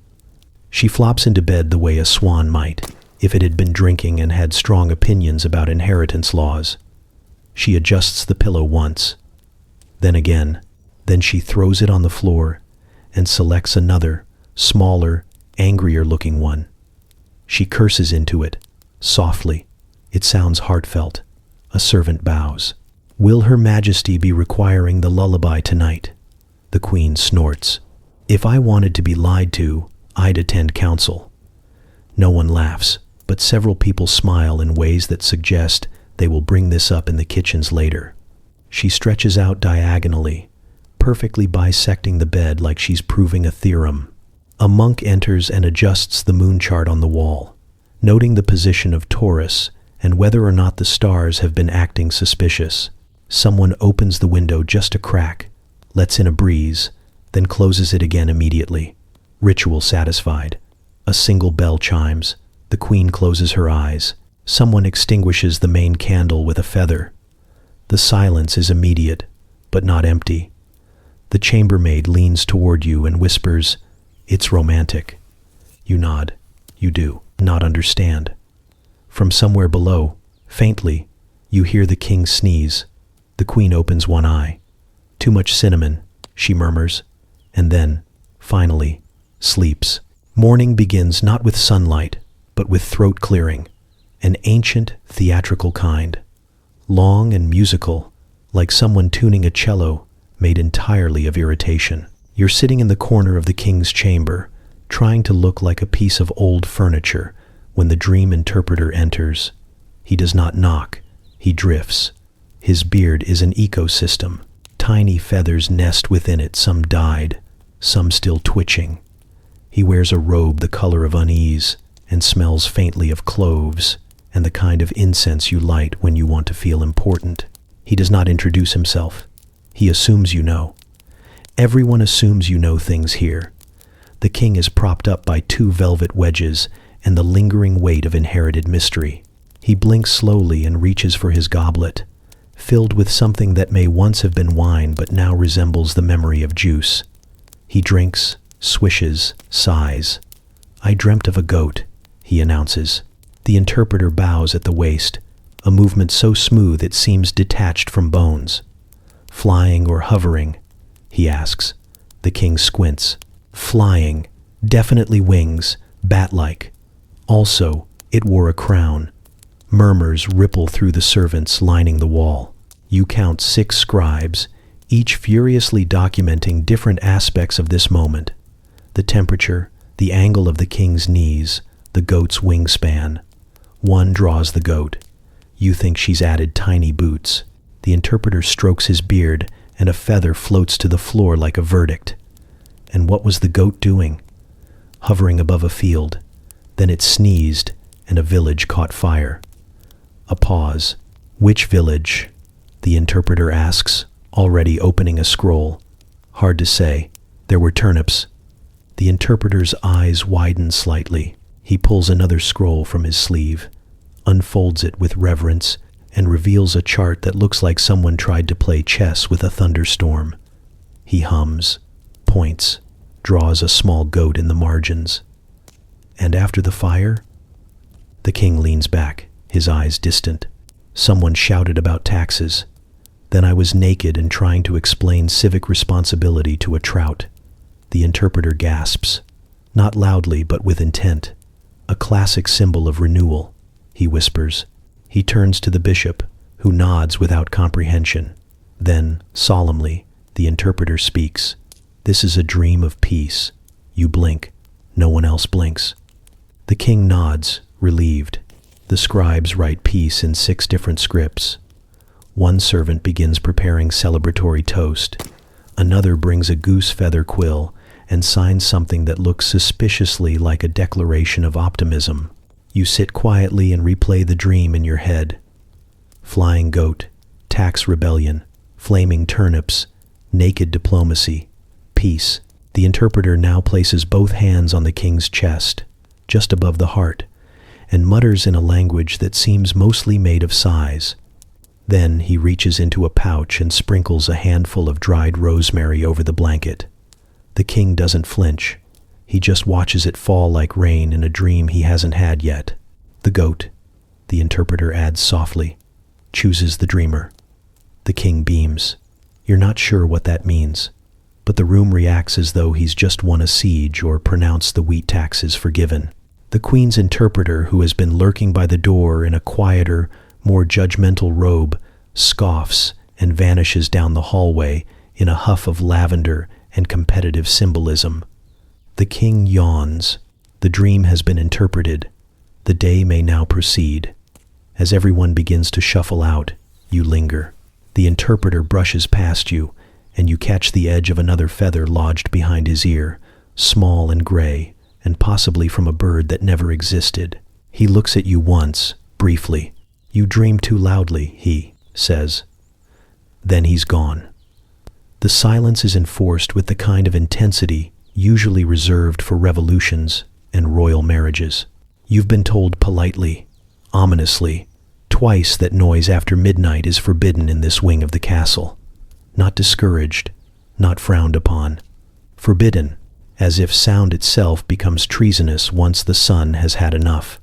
She flops into bed the way a swan might, if it had been drinking and had strong opinions about inheritance laws. She adjusts the pillow once, then again, then she throws it on the floor and selects another, smaller, angrier-looking one. She curses into it, softly. It sounds heartfelt. A servant bows. Will Her Majesty be requiring the lullaby tonight? The queen snorts. If I wanted to be lied to, I'd attend council. No one laughs, but several people smile in ways that suggest they will bring this up in the kitchens later. She stretches out diagonally, perfectly bisecting the bed like she's proving a theorem. A monk enters and adjusts the moon chart on the wall, noting the position of Taurus and whether or not the stars have been acting suspicious. Someone opens the window just a crack, lets in a breeze, then closes it again immediately. Ritual satisfied. A single bell chimes. The queen closes her eyes. Someone extinguishes the main candle with a feather. The silence is immediate, but not empty. The chambermaid leans toward you and whispers, "It's romantic." You nod. You do not understand. From somewhere below, faintly, you hear the king sneeze. The queen opens one eye. "Too much cinnamon," she murmurs, and then, finally, sleeps. Morning begins not with sunlight, but with throat clearing, an ancient, theatrical kind. Long and musical, like someone tuning a cello made entirely of irritation. You're sitting in the corner of the king's chamber, trying to look like a piece of old furniture, when the dream interpreter enters. He does not knock, he drifts. His beard is an ecosystem. Tiny feathers nest within it, some dyed, some still twitching. He wears a robe the color of unease and smells faintly of cloves and the kind of incense you light when you want to feel important. He does not introduce himself. He assumes you know. Everyone assumes you know things here. The king is propped up by 2 velvet wedges and the lingering weight of inherited mystery. He blinks slowly and reaches for his goblet, filled with something that may once have been wine but now resembles the memory of juice. He drinks, swishes, sighs. "I dreamt of a goat," he announces. The interpreter bows at the waist, a movement so smooth it seems detached from bones. "Flying or hovering?" he asks. The king squints. "Flying, definitely wings, bat-like. Also, it wore a crown." Murmurs ripple through the servants lining the wall. You count 6 scribes, each furiously documenting different aspects of this moment. The temperature, The angle of the king's knees, the goat's wingspan. One draws the goat. You think she's added tiny boots. The interpreter strokes his beard, and a feather floats to the floor like a verdict. And what was the goat doing? Hovering above a field. Then it sneezed, and a village caught fire. A pause. Which village? The interpreter asks, already opening a scroll. Hard to say. There were turnips. The interpreter's eyes widen slightly. He pulls another scroll from his sleeve, unfolds it with reverence, and reveals a chart that looks like someone tried to play chess with a thunderstorm. He hums, points, draws a small goat in the margins. And after the fire? The king leans back, his eyes distant. Someone shouted about taxes. Then I was naked and trying to explain civic responsibility to a trout. The interpreter gasps, not loudly but with intent. A classic symbol of renewal, he whispers. He turns to the bishop, who nods without comprehension. Then, solemnly, the interpreter speaks. This is a dream of peace. You blink. No one else blinks. The king nods, relieved. The scribes write peace in 6 different scripts. One servant begins preparing celebratory toast. Another brings a goose feather quill and signs something that looks suspiciously like a declaration of optimism. You sit quietly and replay the dream in your head. Flying goat, tax rebellion, flaming turnips, naked diplomacy, peace. The interpreter now places both hands on the king's chest, just above the heart, and mutters in a language that seems mostly made of sighs. Then he reaches into a pouch and sprinkles a handful of dried rosemary over the blanket. The king doesn't flinch. He just watches it fall like rain in a dream he hasn't had yet. The goat, the interpreter adds softly, chooses the dreamer. The king beams. You're not sure what that means, but the room reacts as though he's just won a siege or pronounced the wheat taxes forgiven. The queen's interpreter, who has been lurking by the door in a quieter, more judgmental robe, scoffs and vanishes down the hallway in a huff of lavender and competitive symbolism. The king yawns. The dream has been interpreted. The day may now proceed. As everyone begins to shuffle out, you linger. The interpreter brushes past you, and you catch the edge of another feather lodged behind his ear, small and gray, and possibly from a bird that never existed. He looks at you once, briefly. You dream too loudly, he says. Then he's gone. The silence is enforced with the kind of intensity usually reserved for revolutions and royal marriages. You've been told politely, ominously, twice that noise after midnight is forbidden in this wing of the castle. Not discouraged, not frowned upon. Forbidden, as if sound itself becomes treasonous once the sun has had enough.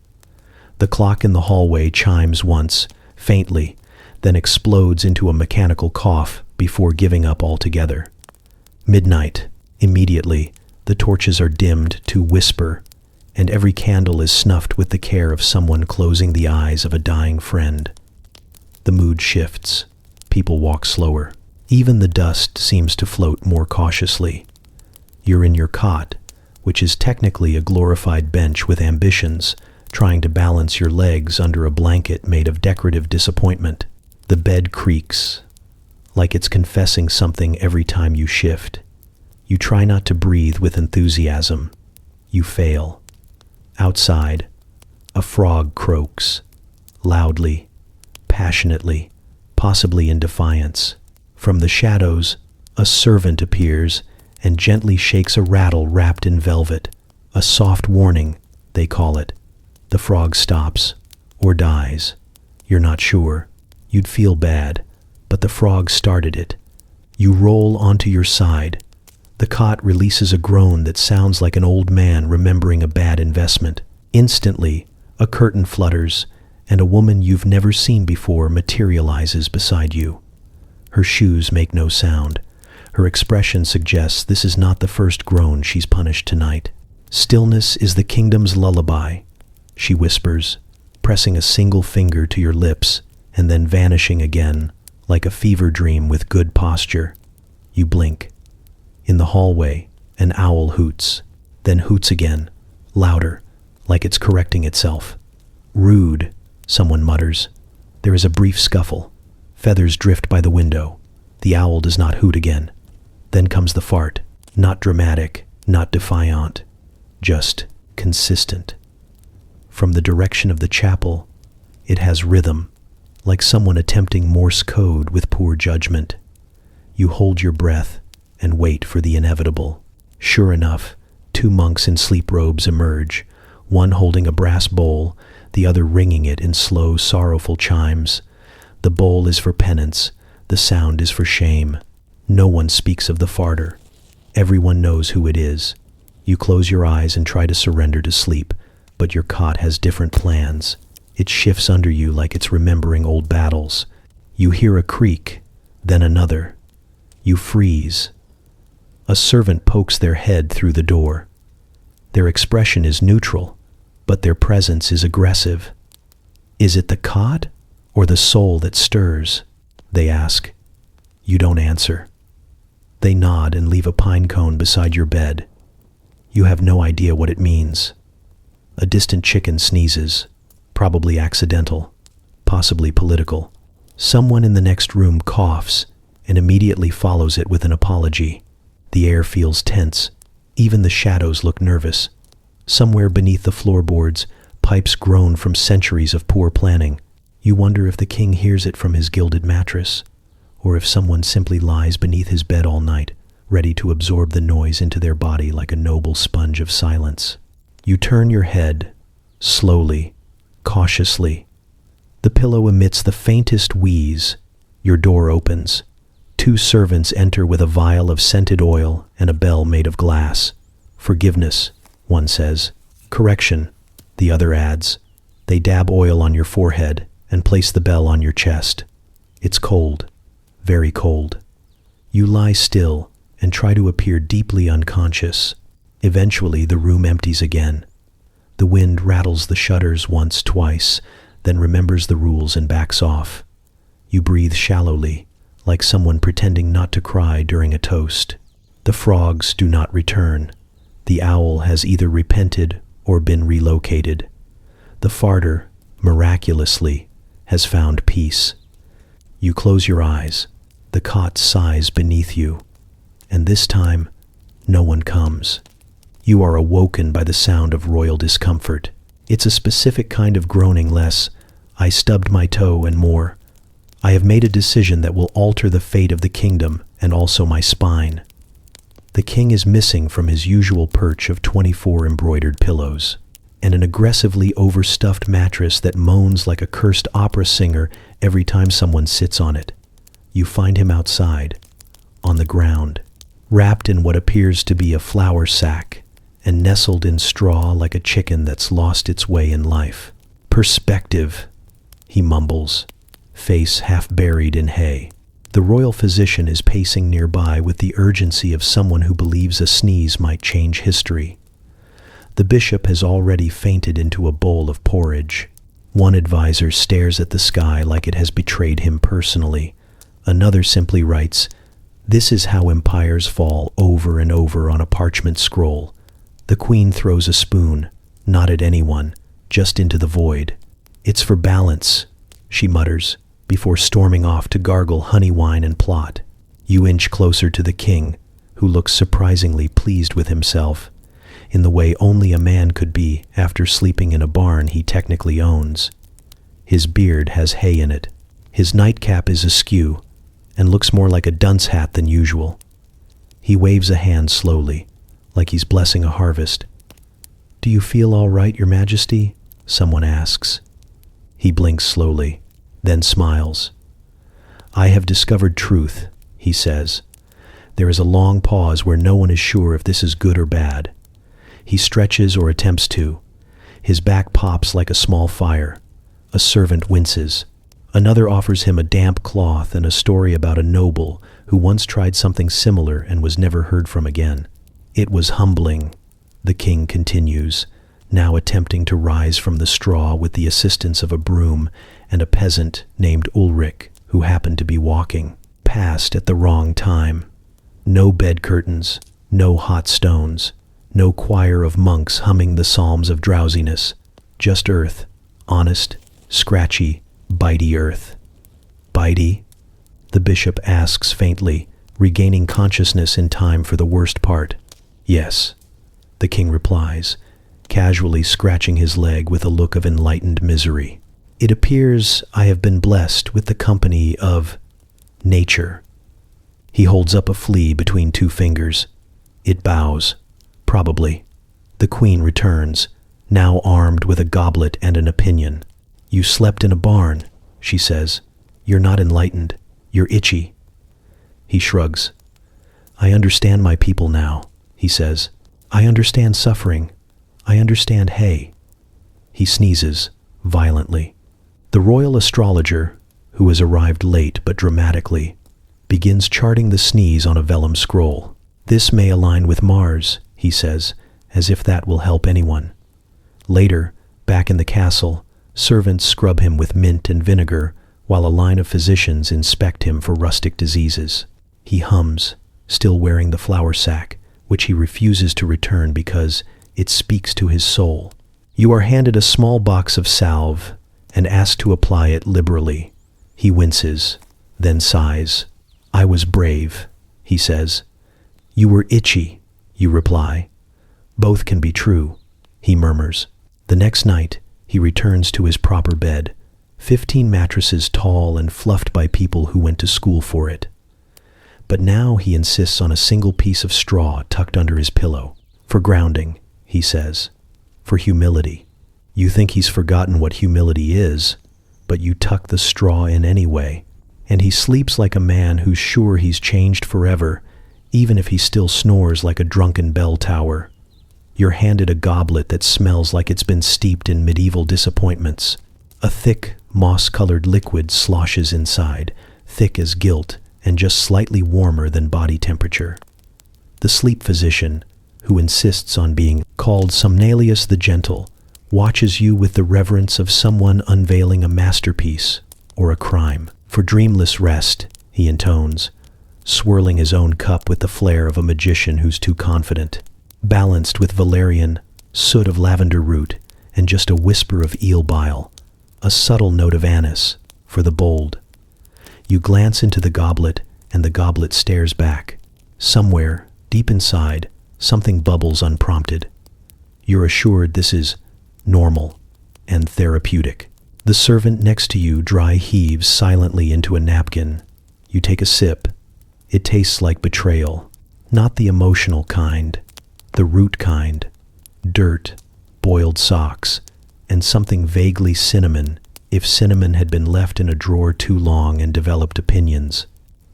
The clock in the hallway chimes once, faintly, then explodes into a mechanical cough before giving up altogether. Midnight. Immediately, the torches are dimmed to whisper, and every candle is snuffed with the care of someone closing the eyes of a dying friend. The mood shifts. People walk slower. Even the dust seems to float more cautiously. You're in your cot, which is technically a glorified bench with ambitions, trying to balance your legs under a blanket made of decorative disappointment. The bed creaks, like it's confessing something every time you shift. You try not to breathe with enthusiasm. You fail. Outside, a frog croaks, loudly, passionately, possibly in defiance. From the shadows, a servant appears and gently shakes a rattle wrapped in velvet. A soft warning, they call it. The frog stops, or dies. You're not sure. You'd feel bad, but the frog started it. You roll onto your side. The cot releases a groan that sounds like an old man remembering a bad investment. Instantly, a curtain flutters, and a woman you've never seen before materializes beside you. Her shoes make no sound. Her expression suggests this is not the first groan she's punished tonight. Stillness is the kingdom's lullaby, she whispers, pressing a single finger to your lips and then vanishing again, like a fever dream with good posture. You blink. In the hallway, an owl hoots. then hoots again, louder, like it's correcting itself. "Rude," someone mutters. There is a brief scuffle. Feathers drift by the window. The owl does not hoot again. Then comes the fart. Not dramatic, not defiant, just consistent. From the direction of the chapel, it has rhythm, like someone attempting Morse code with poor judgment. You hold your breath and wait for the inevitable. Sure enough, two monks in sleep robes emerge, one holding a brass bowl, the other ringing it in slow, sorrowful chimes. The bowl is for penance, the sound is for shame. No one speaks of the farter. Everyone knows who it is. You close your eyes and try to surrender to sleep, but your cot has different plans. It shifts under you like it's remembering old battles. You hear a creak, then another. You freeze. A servant pokes their head through the door. Their expression is neutral, but their presence is aggressive. "Is it the cot or the soul that stirs?" they ask. You don't answer. They nod and leave a pine cone beside your bed. You have no idea what it means. A distant chicken sneezes, probably accidental, possibly political. Someone in the next room coughs and immediately follows it with an apology. The air feels tense. Even the shadows look nervous. Somewhere beneath the floorboards, pipes groan from centuries of poor planning. You wonder if the king hears it from his gilded mattress, or if someone simply lies beneath his bed all night, ready to absorb the noise into their body like a noble sponge of silence. You turn your head, slowly, cautiously. The pillow emits the faintest wheeze. Your door opens. Two servants enter with a vial of scented oil and a bell made of glass. "Forgiveness," one says. "Correction," the other adds. They dab oil on your forehead and place the bell on your chest. It's cold, very cold. You lie still and try to appear deeply unconscious. Eventually, the room empties again. The wind rattles the shutters once, twice, then remembers the rules and backs off. You breathe shallowly, like someone pretending not to cry during a toast. The frogs do not return. The owl has either repented or been relocated. The farter, miraculously, has found peace. You close your eyes. The cot sighs beneath you. And this time, no one comes. You are awoken by the sound of royal discomfort. It's a specific kind of groaning, less, "I stubbed my toe," and more, "I have made a decision that will alter the fate of the kingdom and also my spine." The king is missing from his usual perch of 24 embroidered pillows, and an aggressively overstuffed mattress that moans like a cursed opera singer every time someone sits on it. You find him outside, on the ground, wrapped in what appears to be a flour sack, and nestled in straw like a chicken that's lost its way in life. "Perspective," he mumbles, face half buried in hay. The royal physician is pacing nearby with the urgency of someone who believes a sneeze might change history. The bishop has already fainted into a bowl of porridge. One advisor stares at the sky like it has betrayed him personally. Another simply writes, "This is how empires fall," over and over on a parchment scroll. The queen throws a spoon, not at anyone, just into the void. "It's for balance," she mutters, before storming off to gargle honey wine and plot. You inch closer to the king, who looks surprisingly pleased with himself, in the way only a man could be after sleeping in a barn he technically owns. His beard has hay in it. His nightcap is askew, and looks more like a dunce hat than usual. He waves a hand slowly, like he's blessing a harvest. "Do you feel all right, Your Majesty?" someone asks. He blinks slowly, then smiles. "I have discovered truth," he says. There is a long pause where no one is sure if this is good or bad. He stretches or attempts to. His back pops like a small fire. A servant winces. Another offers him a damp cloth and a story about a noble who once tried something similar and was never heard from again. "It was humbling," the king continues, now attempting to rise from the straw with the assistance of a broom and a peasant named Ulrich, who happened to be walking past at the wrong time. No bed curtains, no hot stones, No choir of monks humming the psalms of drowsiness. Just earth. Honest, scratchy, bitey earth. Bitey? The bishop asks faintly, regaining consciousness in time for the worst part. Yes, the king replies, casually scratching his leg with a look of enlightened misery. It appears I have been blessed with the company of nature. He holds up a flea between two fingers. It bows. Probably. The queen returns, now armed with a goblet and an opinion. You slept in a barn, she says. You're not enlightened. You're itchy. He shrugs. I understand my people now, he says. I understand suffering. I understand hay. He sneezes, violently. The royal astrologer, who has arrived late but dramatically, begins charting the sneeze on a vellum scroll. This may align with Mars, he says, as if that will help anyone. Later, back in the castle, servants scrub him with mint and vinegar, while a line of physicians inspect him for rustic diseases. He hums, still wearing the flour sack, which he refuses to return because it speaks to his soul. You are handed a small box of salve and asked to apply it liberally. He winces, then sighs. I was brave, he says. You were itchy, you reply. Both can be true, he murmurs. The next night, he returns to his proper bed, 15 mattresses tall and fluffed by people who went to school for it. But now he insists on a single piece of straw tucked under his pillow. For grounding, he says. For humility. You think he's forgotten what humility is, but you tuck the straw in anyway. And he sleeps like a man who's sure he's changed forever, even if he still snores like a drunken bell tower. You're handed a goblet that smells like it's been steeped in medieval disappointments. A thick, moss-colored liquid sloshes inside, thick as guilt and just slightly warmer than body temperature. The sleep physician, who insists on being called Somnalius the Gentle, watches you with the reverence of someone unveiling a masterpiece or a crime. For dreamless rest, he intones, swirling his own cup with the flair of a magician who's too confident. Balanced with valerian, soot of lavender root, and just a whisper of eel bile, a subtle note of anise, for the bold. You glance into the goblet, and the goblet stares back. Somewhere, deep inside, something bubbles unprompted. You're assured this is normal and therapeutic. The servant next to you dry heaves silently into a napkin. You take a sip. It tastes like betrayal, not the emotional kind, the root kind. Dirt, boiled socks, and something vaguely cinnamon, if cinnamon had been left in a drawer too long and developed opinions.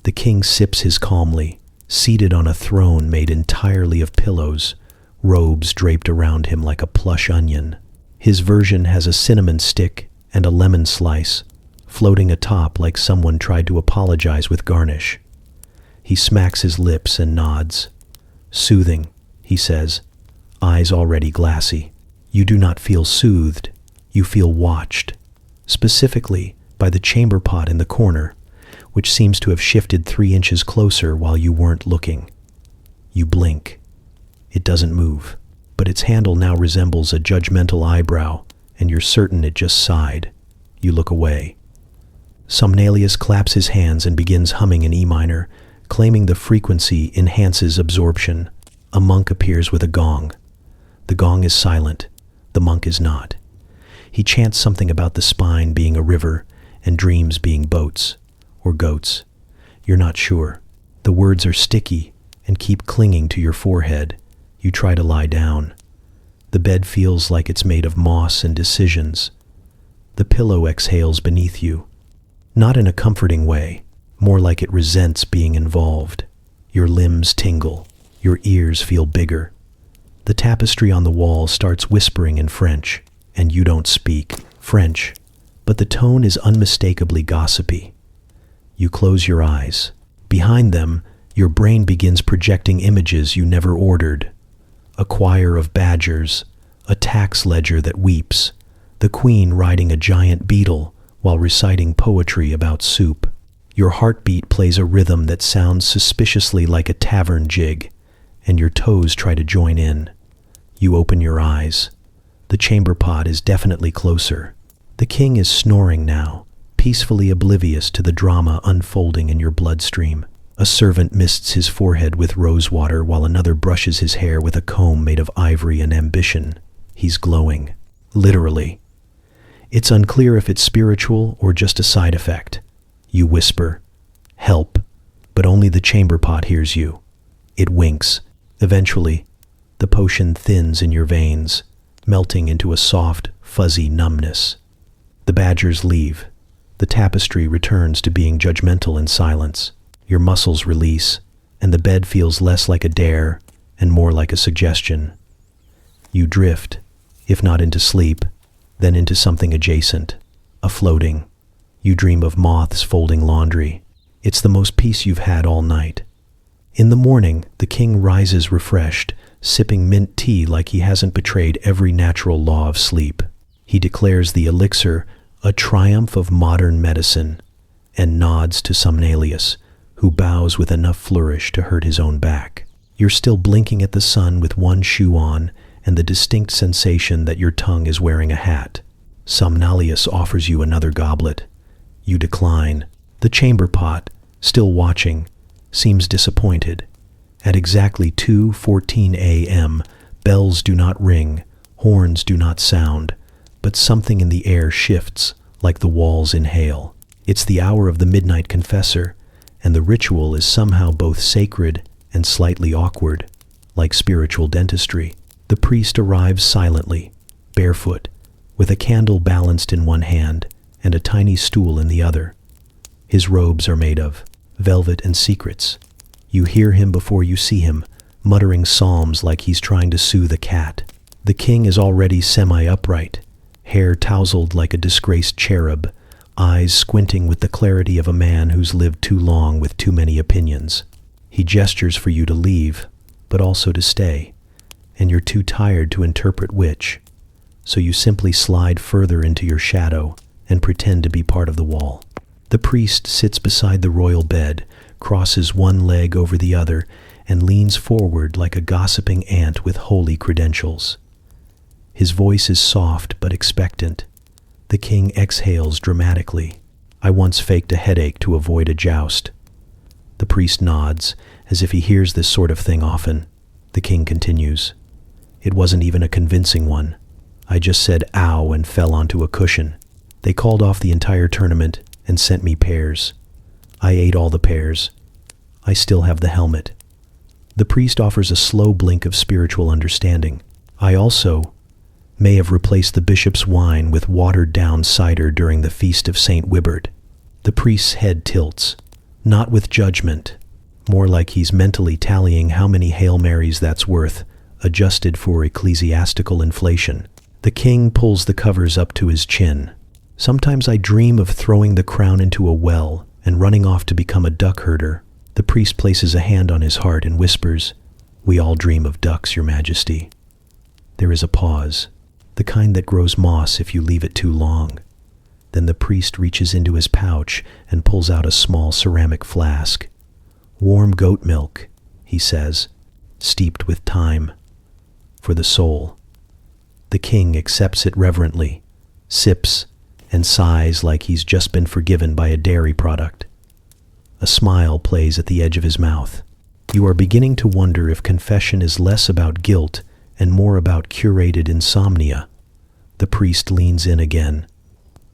The king sips his calmly, seated on a throne made entirely of pillows, robes draped around him like a plush onion. His version has a cinnamon stick and a lemon slice, floating atop like someone tried to apologize with garnish. He smacks his lips and nods. Soothing, he says, eyes already glassy. You do not feel soothed, you feel watched, specifically by the chamber pot in the corner, which seems to have shifted 3 inches closer while you weren't looking. You blink. It doesn't move, but its handle now resembles a judgmental eyebrow, and you're certain it just sighed. You look away. Somnalius claps his hands and begins humming in E minor, claiming the frequency enhances absorption. A monk appears with a gong. The gong is silent. The monk is not. He chants something about the spine being a river and dreams being boats or goats. You're not sure. The words are sticky and keep clinging to your forehead. You try to lie down. The bed feels like it's made of moss and decisions. The pillow exhales beneath you. Not in a comforting way, more like it resents being involved. Your limbs tingle. Your ears feel bigger. The tapestry on the wall starts whispering in French, and you don't speak French, but the tone is unmistakably gossipy. You close your eyes. Behind them, your brain begins projecting images you never ordered. A choir of badgers, a tax ledger that weeps, the queen riding a giant beetle while reciting poetry about soup. Your heartbeat plays a rhythm that sounds suspiciously like a tavern jig, and your toes try to join in. You open your eyes. The chamber pot is definitely closer. The king is snoring now, peacefully oblivious to the drama unfolding in your bloodstream. A servant mists his forehead with rose water while another brushes his hair with a comb made of ivory and ambition. He's glowing. Literally. It's unclear if it's spiritual or just a side effect. You whisper, "Help," but only the chamber pot hears you. It winks. Eventually, the potion thins in your veins, melting into a soft, fuzzy numbness. The badgers leave. The tapestry returns to being judgmental in silence. Your muscles release, and the bed feels less like a dare and more like a suggestion. You drift, if not into sleep, then into something adjacent, a floating. You dream of moths folding laundry. It's the most peace you've had all night. In the morning, the king rises refreshed, sipping mint tea like he hasn't betrayed every natural law of sleep. He declares the elixir a triumph of modern medicine, and nods to Somnalius, who bows with enough flourish to hurt his own back. You're still blinking at the sun with one shoe on, and the distinct sensation that your tongue is wearing a hat. Somnalius offers you another goblet. You decline. The chamber pot, still watching, seems disappointed. At exactly 2:14 a.m., bells do not ring, horns do not sound, but something in the air shifts like the walls inhale. It's the hour of the midnight confessor, and the ritual is somehow both sacred and slightly awkward, like spiritual dentistry. The priest arrives silently, barefoot, with a candle balanced in one hand and a tiny stool in the other. His robes are made of velvet and secrets. You hear him before you see him, muttering psalms like he's trying to soothe a cat. The king is already semi-upright, hair tousled like a disgraced cherub, eyes squinting with the clarity of a man who's lived too long with too many opinions. He gestures for you to leave, but also to stay, and you're too tired to interpret which, so you simply slide further into your shadow and pretend to be part of the wall. The priest sits beside the royal bed, crosses one leg over the other, and leans forward like a gossiping ant with holy credentials. His voice is soft but expectant. The king exhales dramatically. I once faked a headache to avoid a joust. The priest nods, as if he hears this sort of thing often. The king continues. It wasn't even a convincing one. I just said ow and fell onto a cushion. They called off the entire tournament and sent me pears. I ate all the pears. I still have the helmet. The priest offers a slow blink of spiritual understanding. I also may have replaced the bishop's wine with watered-down cider during the feast of St. Wibert. The priest's head tilts, not with judgment, more like he's mentally tallying how many Hail Marys that's worth, adjusted for ecclesiastical inflation. The king pulls the covers up to his chin. Sometimes I dream of throwing the crown into a well and running off to become a duck herder. The priest places a hand on his heart and whispers, "We all dream of ducks, Your Majesty." There is a pause, the kind that grows moss if you leave it too long. Then the priest reaches into his pouch and pulls out a small ceramic flask. "Warm goat milk," he says, "steeped with thyme, for the soul." The king accepts it reverently, sips, and sighs like he's just been forgiven by a dairy product. A smile plays at the edge of his mouth. You are beginning to wonder if confession is less about guilt and more about curated insomnia. The priest leans in again,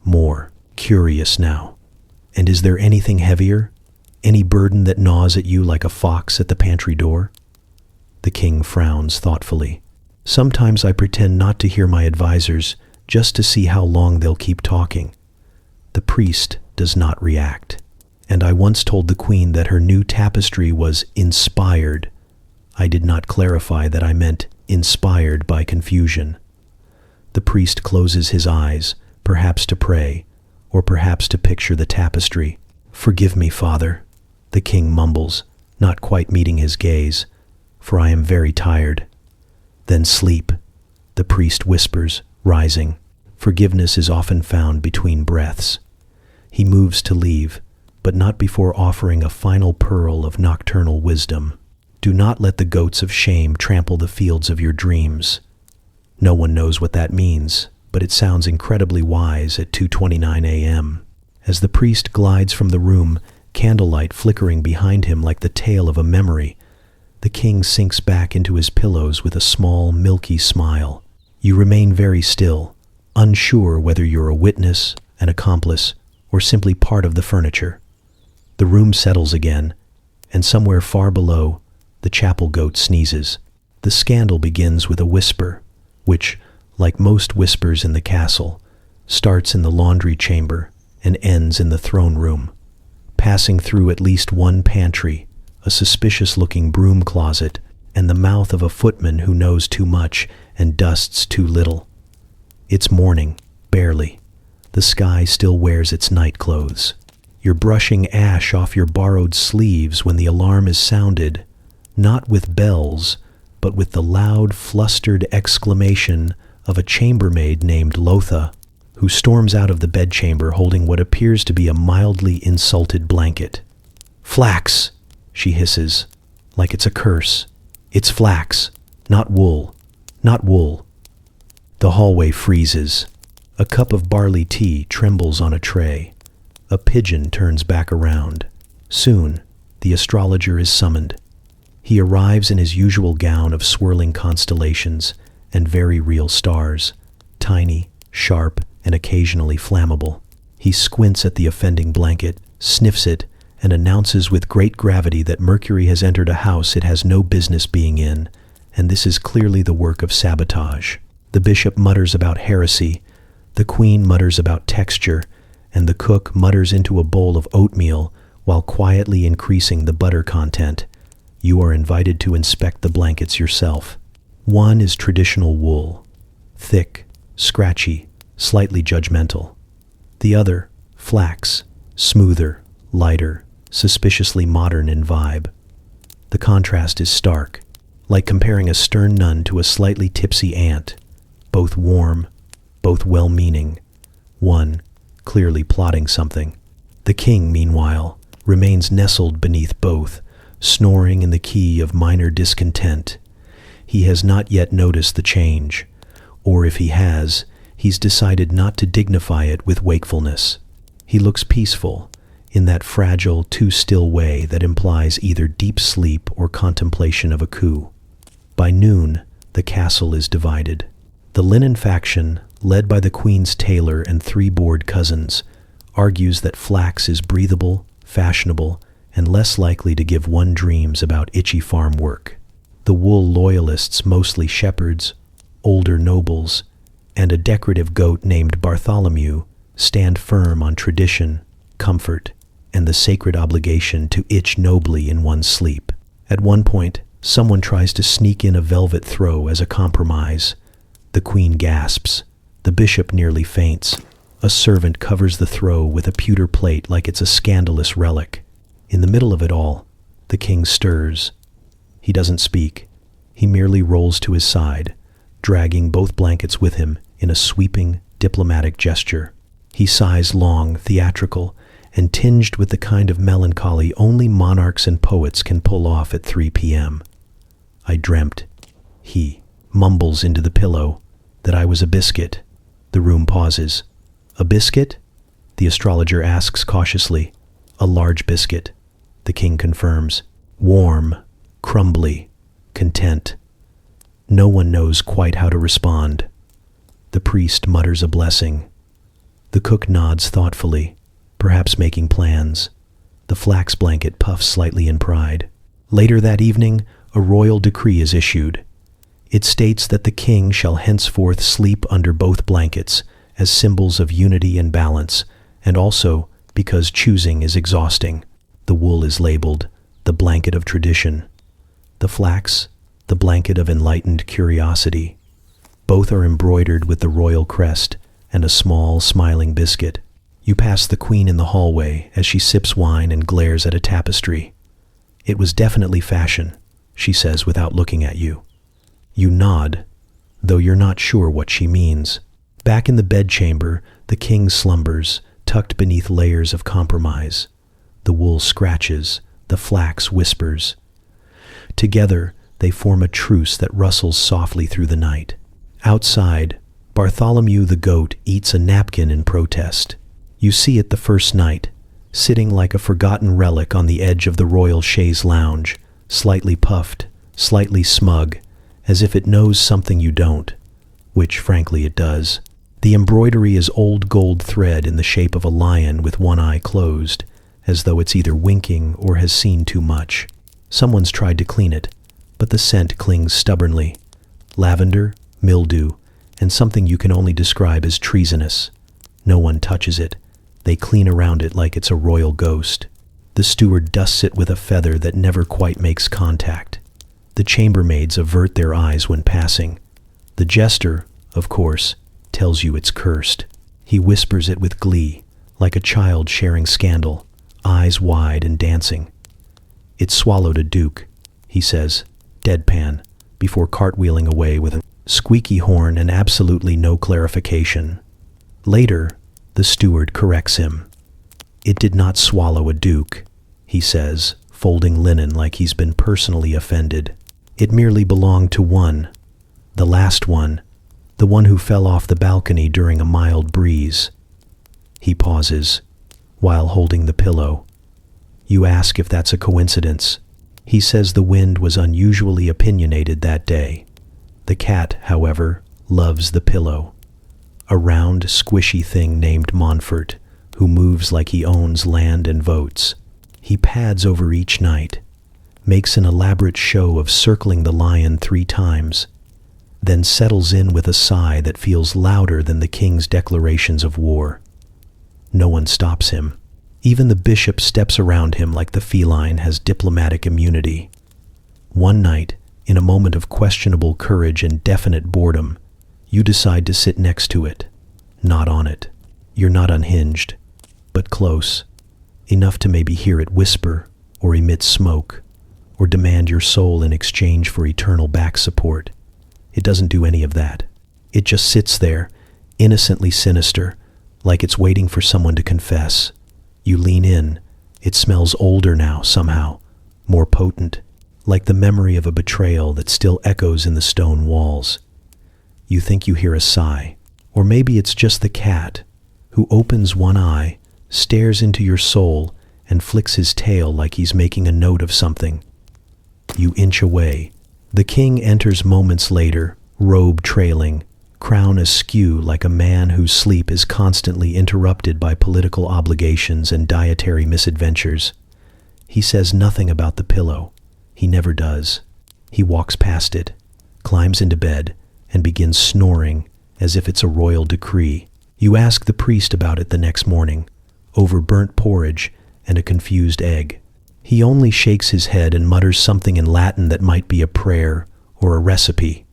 more curious now. And is there anything heavier? Any burden that gnaws at you like a fox at the pantry door? The king frowns thoughtfully. Sometimes I pretend not to hear my advisors, just to see how long they'll keep talking. The priest does not react. And I once told the queen that her new tapestry was inspired. I did not clarify that I meant inspired by confusion. The priest closes his eyes, perhaps to pray, or perhaps to picture the tapestry. "Forgive me, Father," the king mumbles, not quite meeting his gaze, "for I am very tired." "Then sleep," the priest whispers, rising. Forgiveness is often found between breaths. He moves to leave, but not before offering a final pearl of nocturnal wisdom. Do not let the goats of shame trample the fields of your dreams. No one knows what that means, but it sounds incredibly wise at 2:29 a.m. As the priest glides from the room, candlelight flickering behind him like the tail of a memory, the king sinks back into his pillows with a small, milky smile. You remain very still, unsure whether you're a witness, an accomplice, or simply part of the furniture. The room settles again, and somewhere far below, the chapel goat sneezes. The scandal begins with a whisper, which, like most whispers in the castle, starts in the laundry chamber and ends in the throne room, passing through at least one pantry, a suspicious-looking broom closet, and the mouth of a footman who knows too much and dusts too little. It's morning, barely. The sky still wears its night clothes. You're brushing ash off your borrowed sleeves when the alarm is sounded, not with bells, but with the loud, flustered exclamation of a chambermaid named Lotha, who storms out of the bedchamber holding what appears to be a mildly insulted blanket. "Flax!" she hisses, like it's a curse. "It's flax, not wool, not wool." The hallway freezes. A cup of barley tea trembles on a tray. A pigeon turns back around. Soon, the astrologer is summoned. He arrives in his usual gown of swirling constellations and very real stars, tiny, sharp, and occasionally flammable. He squints at the offending blanket, sniffs it, and announces with great gravity that Mercury has entered a house it has no business being in, and this is clearly the work of sabotage. The bishop mutters about heresy, the queen mutters about texture, and the cook mutters into a bowl of oatmeal while quietly increasing the butter content. You are invited to inspect the blankets yourself. One is traditional wool, thick, scratchy, slightly judgmental. The other, flax, smoother, lighter, suspiciously modern in vibe. The contrast is stark, like comparing a stern nun to a slightly tipsy aunt, both warm, both well-meaning, one clearly plotting something. The king, meanwhile, remains nestled beneath both, snoring in the key of minor discontent. He has not yet noticed the change, or if he has, he's decided not to dignify it with wakefulness. He looks peaceful, in that fragile, too-still way that implies either deep sleep or contemplation of a coup. By noon, the castle is divided. The linen faction, led by the queen's tailor and 3 bored cousins, argues that flax is breathable, fashionable, and less likely to give one dreams about itchy farm work. The wool loyalists, mostly shepherds, older nobles, and a decorative goat named Bartholomew, stand firm on tradition, comfort, and the sacred obligation to itch nobly in one's sleep. At one point, someone tries to sneak in a velvet throw as a compromise. The queen gasps. The bishop nearly faints. A servant covers the throw with a pewter plate like it's a scandalous relic. In the middle of it all, the king stirs. He doesn't speak. He merely rolls to his side, dragging both blankets with him in a sweeping, diplomatic gesture. He sighs long, theatrical, and tinged with the kind of melancholy only monarchs and poets can pull off at 3 p.m. "I dreamt," he mumbles into the pillow, "that I was a biscuit." The room pauses. "A biscuit?" the astrologer asks cautiously. "A large biscuit," the king confirms. "Warm, crumbly, content." No one knows quite how to respond. The priest mutters a blessing. The cook nods thoughtfully, perhaps making plans. The flax blanket puffs slightly in pride. Later that evening, a royal decree is issued. It states that the king shall henceforth sleep under both blankets as symbols of unity and balance, and also because choosing is exhausting. The wool is labeled the blanket of tradition. The flax, the blanket of enlightened curiosity. Both are embroidered with the royal crest and a small, smiling biscuit. You pass the queen in the hallway as she sips wine and glares at a tapestry. "It was definitely fashion," she says without looking at you. You nod, though you're not sure what she means. Back in the bedchamber, the king slumbers, tucked beneath layers of compromise. The wool scratches, the flax whispers. Together, they form a truce that rustles softly through the night. Outside, Bartholomew the goat eats a napkin in protest. You see it the first night, sitting like a forgotten relic on the edge of the royal chaise lounge, slightly puffed, slightly smug, as if it knows something you don't, which frankly it does. The embroidery is old gold thread in the shape of a lion with one eye closed, as though it's either winking or has seen too much. Someone's tried to clean it, but the scent clings stubbornly. Lavender, mildew, and something you can only describe as treasonous. No one touches it. They clean around it like it's a royal ghost. The steward dusts it with a feather that never quite makes contact. The chambermaids avert their eyes when passing. The jester, of course, tells you it's cursed. He whispers it with glee, like a child sharing scandal, eyes wide and dancing. "It swallowed a duke," he says, deadpan, before cartwheeling away with a squeaky horn and absolutely no clarification. Later, the steward corrects him. "It did not swallow a duke," he says, folding linen like he's been personally offended. "It merely belonged to one, the last one, the one who fell off the balcony during a mild breeze." He pauses, while holding the pillow. You ask if that's a coincidence. He says the wind was unusually opinionated that day. The cat, however, loves the pillow. A round, squishy thing named Montfort, who moves like he owns land and votes. He pads over each night, makes an elaborate show of circling the lion 3 times, then settles in with a sigh that feels louder than the king's declarations of war. No one stops him. Even the bishop steps around him like the feline has diplomatic immunity. One night, in a moment of questionable courage and definite boredom, you decide to sit next to it, not on it. You're not unhinged, but close, enough to maybe hear it whisper or emit smoke, or demand your soul in exchange for eternal back support. It doesn't do any of that. It just sits there, innocently sinister, like it's waiting for someone to confess. You lean in. It smells older now, somehow, more potent, like the memory of a betrayal that still echoes in the stone walls. You think you hear a sigh, or maybe it's just the cat, who opens one eye, stares into your soul, and flicks his tail like he's making a note of something. You inch away. The king enters moments later, robe trailing, crown askew like a man whose sleep is constantly interrupted by political obligations and dietary misadventures. He says nothing about the pillow. He never does. He walks past it, climbs into bed, and begins snoring as if it's a royal decree. You ask the priest about it the next morning, over burnt porridge and a confused egg. He only shakes his head and mutters something in Latin that might be a prayer or a recipe.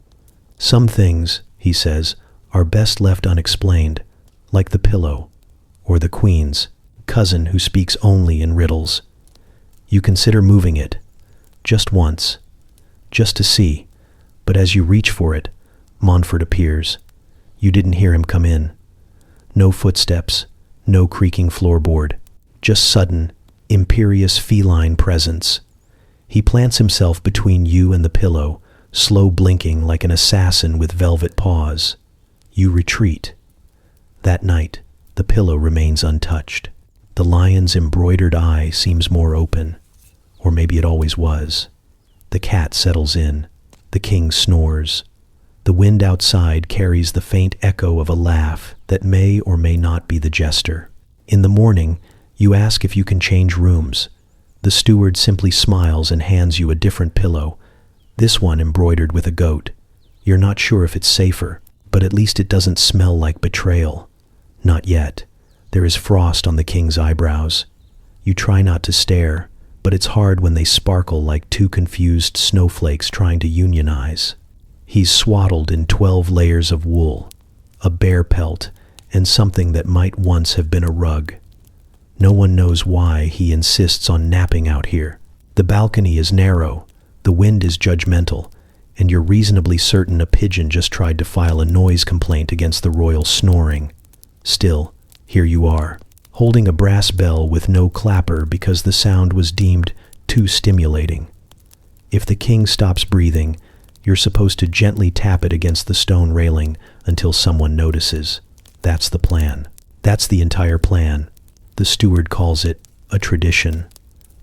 Some things, he says, are best left unexplained, like the pillow, or the queen's cousin who speaks only in riddles. You consider moving it, just once, just to see, but as you reach for it, Montfort appears. You didn't hear him come in. No footsteps, no creaking floorboard, just sudden, imperious feline presence. He plants himself between you and the pillow, slow blinking like an assassin with velvet paws. You retreat. That night, the pillow remains untouched. The lion's embroidered eye seems more open, or maybe it always was. The cat settles in. The king snores. The wind outside carries the faint echo of a laugh that may or may not be the jester. In the morning, you ask if you can change rooms. The steward simply smiles and hands you a different pillow, this one embroidered with a goat. You're not sure if it's safer, but at least it doesn't smell like betrayal. Not yet. There is frost on the king's eyebrows. You try not to stare, but it's hard when they sparkle like 2 confused snowflakes trying to unionize. He's swaddled in 12 layers of wool, a bear pelt, and something that might once have been a rug. No one knows why he insists on napping out here. The balcony is narrow, the wind is judgmental, and you're reasonably certain a pigeon just tried to file a noise complaint against the royal snoring. Still, here you are, holding a brass bell with no clapper because the sound was deemed too stimulating. If the king stops breathing, You're supposed to gently tap it against the stone railing until someone notices. That's the plan. That's the entire plan. The steward calls it a tradition.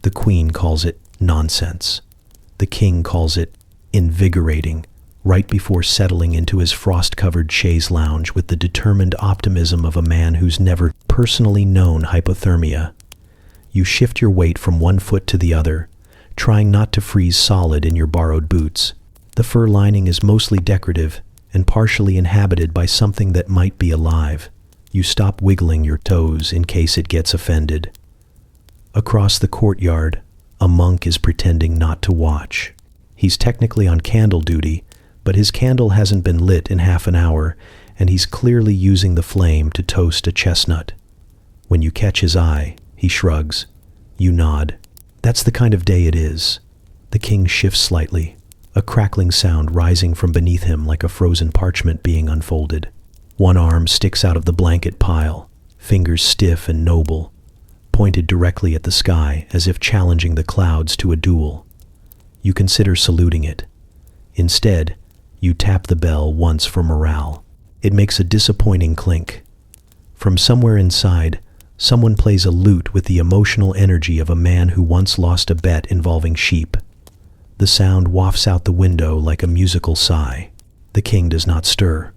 The queen calls it nonsense. The king calls it invigorating, right before settling into his frost-covered chaise lounge with the determined optimism of a man who's never personally known hypothermia. You shift your weight from one foot to the other, trying not to freeze solid in your borrowed boots. The fur lining is mostly decorative and partially inhabited by something that might be alive. You stop wiggling your toes in case it gets offended. Across the courtyard, a monk is pretending not to watch. He's technically on candle duty, but his candle hasn't been lit in half an hour, and he's clearly using the flame to toast a chestnut. When you catch his eye, he shrugs. You nod. That's the kind of day it is. The king shifts slightly, a crackling sound rising from beneath him like a frozen parchment being unfolded. One arm sticks out of the blanket pile, fingers stiff and noble, pointed directly at the sky as if challenging the clouds to a duel. You consider saluting it. Instead, you tap the bell once for morale. It makes a disappointing clink. From somewhere inside, someone plays a lute with the emotional energy of a man who once lost a bet involving sheep. The sound wafts out the window like a musical sigh. The king does not stir.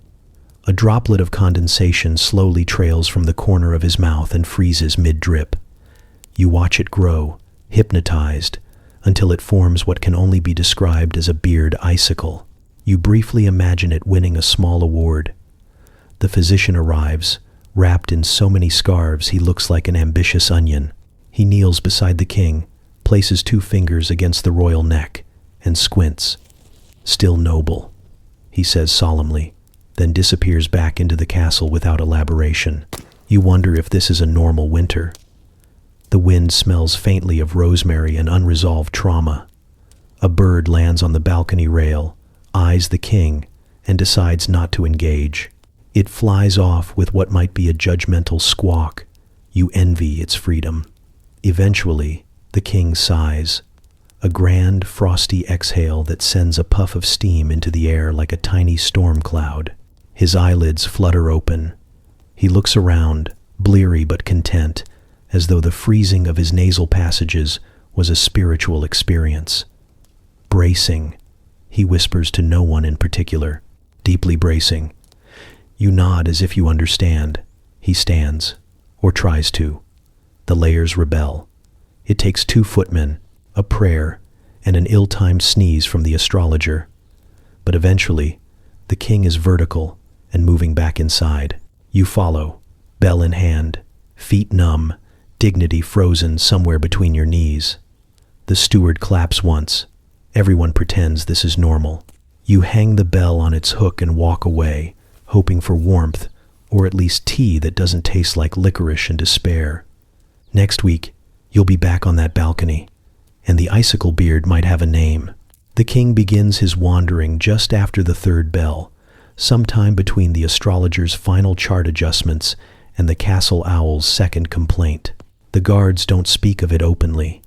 A droplet of condensation slowly trails from the corner of his mouth and freezes mid-drip. You watch it grow, hypnotized, until it forms what can only be described as a beard icicle. You briefly imagine it winning a small award. The physician arrives, wrapped in so many scarves he looks like an ambitious onion. He kneels beside the king, places 2 fingers against the royal neck, and squints. Still noble, he says solemnly, then disappears back into the castle without elaboration. You wonder if this is a normal winter. The wind smells faintly of rosemary and unresolved trauma. A bird lands on the balcony rail, eyes the king, and decides not to engage. It flies off with what might be a judgmental squawk. You envy its freedom. Eventually, the king sighs, a grand, frosty exhale that sends a puff of steam into the air like a tiny storm cloud. His eyelids flutter open. He looks around, bleary but content, as though the freezing of his nasal passages was a spiritual experience. Bracing, he whispers to no one in particular, deeply bracing. You nod as if you understand. He stands, or tries to. The layers rebel. It takes 2 footmen, a prayer, and an ill-timed sneeze from the astrologer. But eventually, the king is vertical and moving back inside. You follow, bell in hand, feet numb, dignity frozen somewhere between your knees. The steward claps once. Everyone pretends this is normal. You hang the bell on its hook and walk away, hoping for warmth, or at least tea that doesn't taste like licorice and despair. Next week, you'll be back on that balcony, and the icicle beard might have a name. The king begins his wandering just after the 3rd bell, sometime between the astrologer's final chart adjustments and the castle owl's 2nd complaint. The guards don't speak of it openly,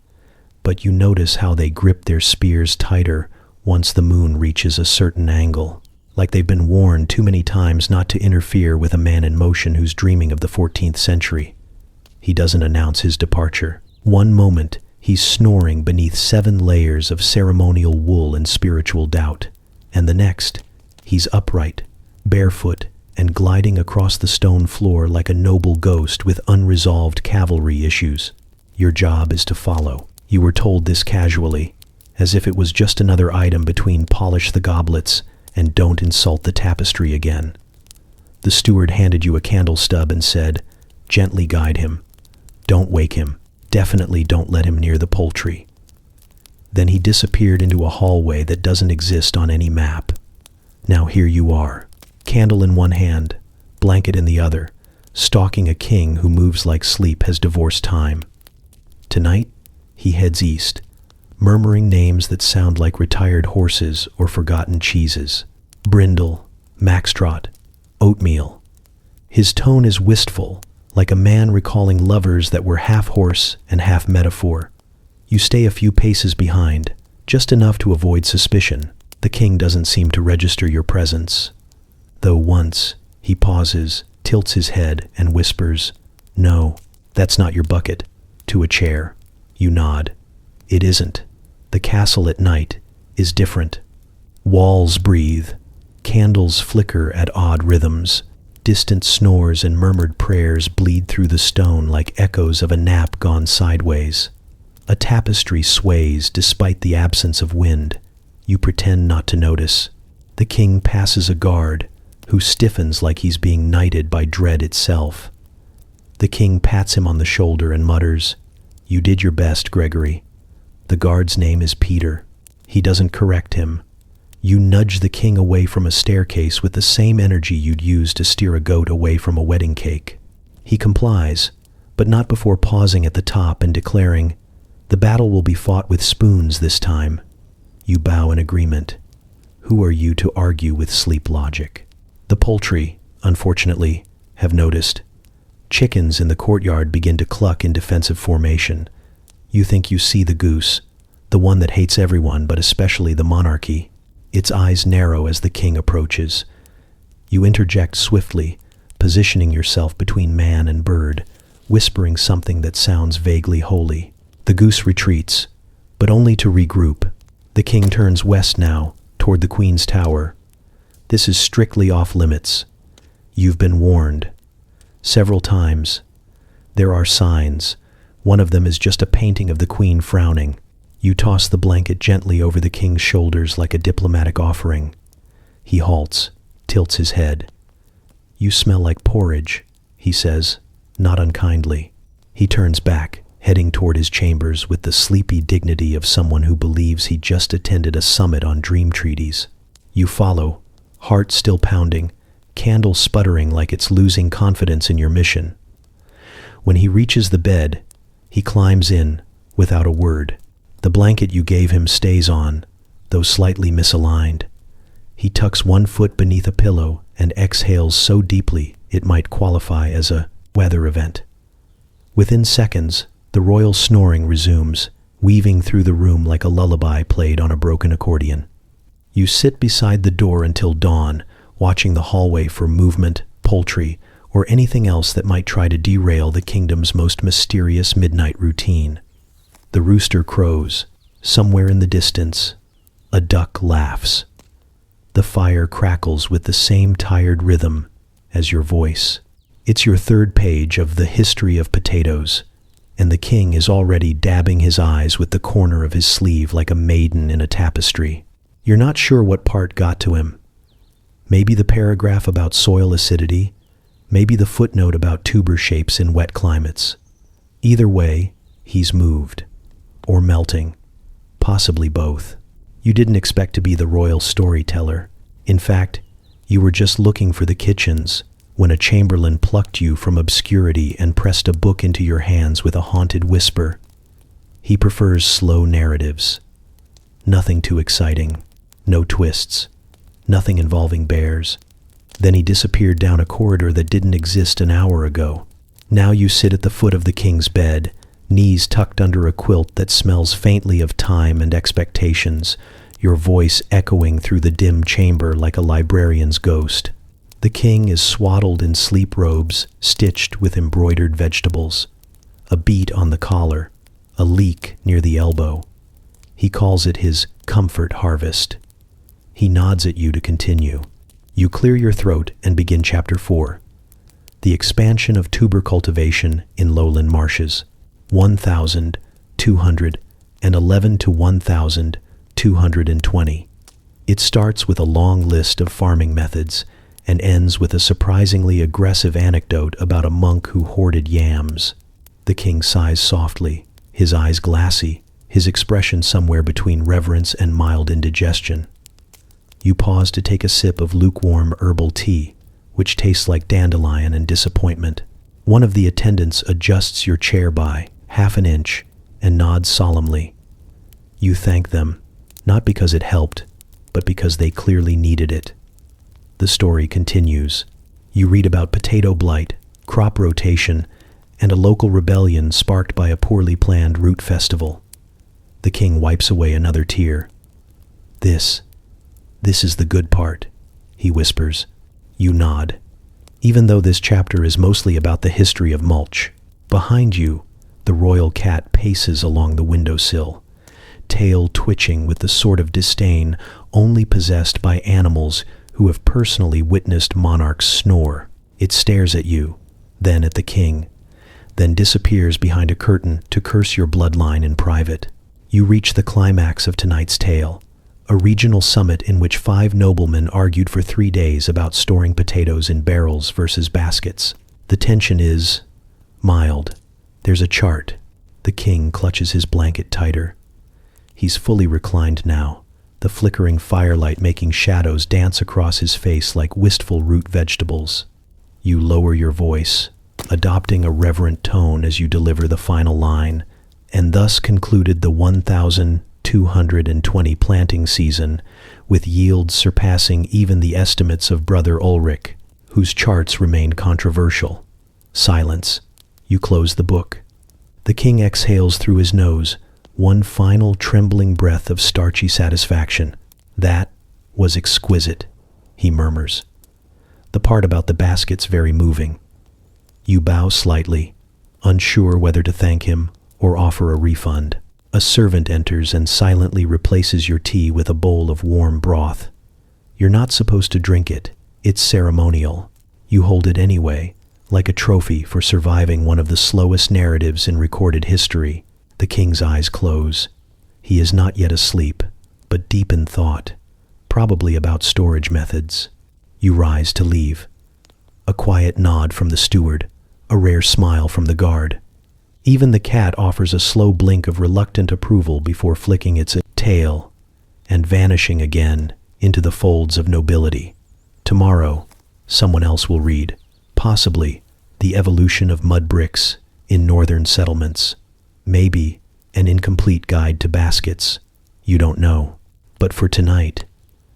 but you notice how they grip their spears tighter once the moon reaches a certain angle, like they've been warned too many times not to interfere with a man in motion who's dreaming of the 14th century. He doesn't announce his departure. One moment, he's snoring beneath 7 layers of ceremonial wool and spiritual doubt, and the next, he's upright, barefoot, and gliding across the stone floor like a noble ghost with unresolved cavalry issues. Your job is to follow. You were told this casually, as if it was just another item between polish the goblets and don't insult the tapestry again. The steward handed you a candle stub and said, "Gently guide him. Don't wake him. Definitely don't let him near the poultry." Then he disappeared into a hallway that doesn't exist on any map. Now here you are, candle in one hand, blanket in the other, stalking a king who moves like sleep has divorced time. Tonight, he heads east, murmuring names that sound like retired horses or forgotten cheeses. Brindle, Maxtrot, oatmeal. His tone is wistful, like a man recalling lovers that were half horse and half metaphor. You stay a few paces behind, just enough to avoid suspicion. The king doesn't seem to register your presence, though once he pauses, tilts his head, and whispers, "No, that's not your bucket," to a chair. You nod. It isn't. The castle at night is different. Walls breathe. Candles flicker at odd rhythms. Distant snores and murmured prayers bleed through the stone like echoes of a nap gone sideways. A tapestry sways despite the absence of wind. You pretend not to notice. The king passes a guard who stiffens like he's being knighted by dread itself. The king pats him on the shoulder and mutters, "You did your best, Gregory." The guard's name is Peter. He doesn't correct him. You nudge the king away from a staircase with the same energy you'd use to steer a goat away from a wedding cake. He complies, but not before pausing at the top and declaring, "The battle will be fought with spoons this time." You bow in agreement. Who are you to argue with sleep logic? The poultry, unfortunately, have noticed. Chickens in the courtyard begin to cluck in defensive formation. You think you see the goose, the one that hates everyone but especially the monarchy. Its eyes narrow as the king approaches. You interject swiftly, positioning yourself between man and bird, whispering something that sounds vaguely holy. The goose retreats, but only to regroup. The king turns west now, toward the queen's tower. This is strictly off limits. You've been warned. Several times. There are signs. One of them is just a painting of the queen frowning. You toss the blanket gently over the king's shoulders like a diplomatic offering. He halts, tilts his head. "You smell like porridge," he says, not unkindly. He turns back, heading toward his chambers with the sleepy dignity of someone who believes he just attended a summit on dream treaties. You follow, heart still pounding, candle sputtering like it's losing confidence in your mission. When he reaches the bed, he climbs in without a word. The blanket you gave him stays on, though slightly misaligned. He tucks one foot beneath a pillow and exhales so deeply it might qualify as a weather event. Within seconds, the royal snoring resumes, weaving through the room like a lullaby played on a broken accordion. You sit beside the door until dawn, watching the hallway for movement, poultry, or anything else that might try to derail the kingdom's most mysterious midnight routine. The rooster crows. Somewhere in the distance, a duck laughs. The fire crackles with the same tired rhythm as your voice. It's your third page of The History of Potatoes, and the king is already dabbing his eyes with the corner of his sleeve like a maiden in a tapestry. You're not sure what part got to him. Maybe the paragraph about soil acidity, maybe the footnote about tuber shapes in wet climates. Either way, he's moved. Or melting. Possibly both. You didn't expect to be the royal storyteller. In fact, you were just looking for the kitchens when a chamberlain plucked you from obscurity and pressed a book into your hands with a haunted whisper. He prefers slow narratives. Nothing too exciting. No twists. Nothing involving bears. Then he disappeared down a corridor that didn't exist an hour ago. Now you sit at the foot of the king's bed, knees tucked under a quilt that smells faintly of time and expectations, your voice echoing through the dim chamber like a librarian's ghost. The king is swaddled in sleep robes, stitched with embroidered vegetables. A beat on the collar, a leak near the elbow. He calls it his comfort harvest. He nods at you to continue. You clear your throat and begin Chapter 4. The expansion of tuber cultivation in lowland marshes. 1,211 to 1,220. It starts with a long list of farming methods and ends with a surprisingly aggressive anecdote about a monk who hoarded yams. The king sighs softly, his eyes glassy, his expression somewhere between reverence and mild indigestion. You pause to take a sip of lukewarm herbal tea, which tastes like dandelion and disappointment. One of the attendants adjusts your chair by half an inch and nods solemnly. You thank them, not because it helped, but because they clearly needed it. The story continues. You read about potato blight, crop rotation, and a local rebellion sparked by a poorly planned root festival. The king wipes away another tear. This "This is the good part," he whispers. You nod. Even though this chapter is mostly about the history of mulch, behind you, the royal cat paces along the windowsill, tail twitching with the sort of disdain only possessed by animals who have personally witnessed monarchs snore. It stares at you, then at the king, then disappears behind a curtain to curse your bloodline in private. You reach the climax of tonight's tale, a regional summit in which 5 noblemen argued for 3 days about storing potatoes in barrels versus baskets. The tension is mild. There's a chart. The king clutches his blanket tighter. He's fully reclined now, the flickering firelight making shadows dance across his face like wistful root vegetables. You lower your voice, adopting a reverent tone as you deliver the final line, and thus concluded the 1,220 planting season, with yields surpassing even the estimates of Brother Ulrich, whose charts remain controversial. Silence. You close the book. The king exhales through his nose, one final trembling breath of starchy satisfaction. "That was exquisite," he murmurs. The part about the basket's very moving. You bow slightly, unsure whether to thank him or offer a refund. A servant enters and silently replaces your tea with a bowl of warm broth. You're not supposed to drink it. It's ceremonial. You hold it anyway, like a trophy for surviving one of the slowest narratives in recorded history. The king's eyes close. He is not yet asleep, but deep in thought, probably about storage methods. You rise to leave. A quiet nod from the steward, a rare smile from the guard. Even the cat offers a slow blink of reluctant approval before flicking its tail and vanishing again into the folds of nobility. Tomorrow, someone else will read, possibly, the evolution of mud bricks in northern settlements. Maybe an incomplete guide to baskets. You don't know. But for tonight,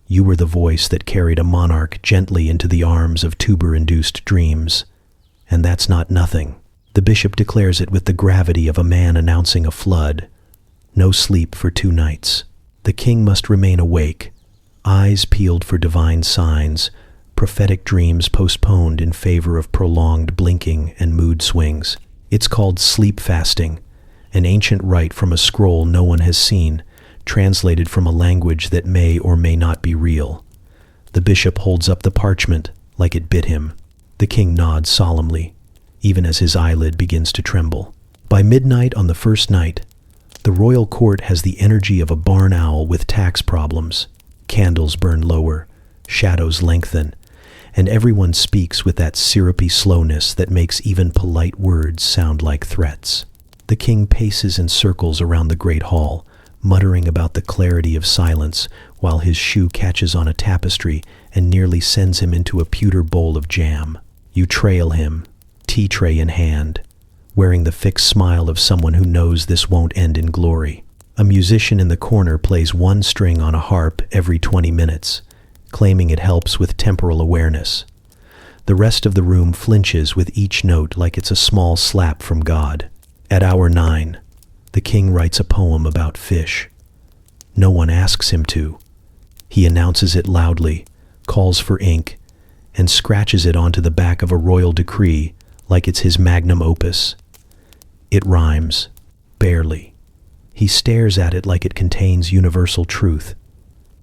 you were the voice that carried a monarch gently into the arms of tuber-induced dreams. And that's not nothing. The bishop declares it with the gravity of a man announcing a flood. No sleep for 2 nights. The king must remain awake, eyes peeled for divine signs, prophetic dreams postponed in favor of prolonged blinking and mood swings. It's called sleep fasting, an ancient rite from a scroll no one has seen, translated from a language that may or may not be real. The bishop holds up the parchment like it bit him. The king nods solemnly, even as his eyelid begins to tremble. By midnight on the first night, the royal court has the energy of a barn owl with tax problems. Candles burn lower, shadows lengthen, and everyone speaks with that syrupy slowness that makes even polite words sound like threats. The king paces in circles around the great hall, muttering about the clarity of silence, while his shoe catches on a tapestry and nearly sends him into a pewter bowl of jam. You trail him, tea tray in hand, wearing the fixed smile of someone who knows this won't end in glory. A musician in the corner plays 1 string on a harp every 20 minutes, claiming it helps with temporal awareness. The rest of the room flinches with each note like it's a small slap from God. At hour 9, the king writes a poem about fish. No one asks him to. He announces it loudly, calls for ink, and scratches it onto the back of a royal decree like it's his magnum opus. It rhymes, barely. He stares at it like it contains universal truth.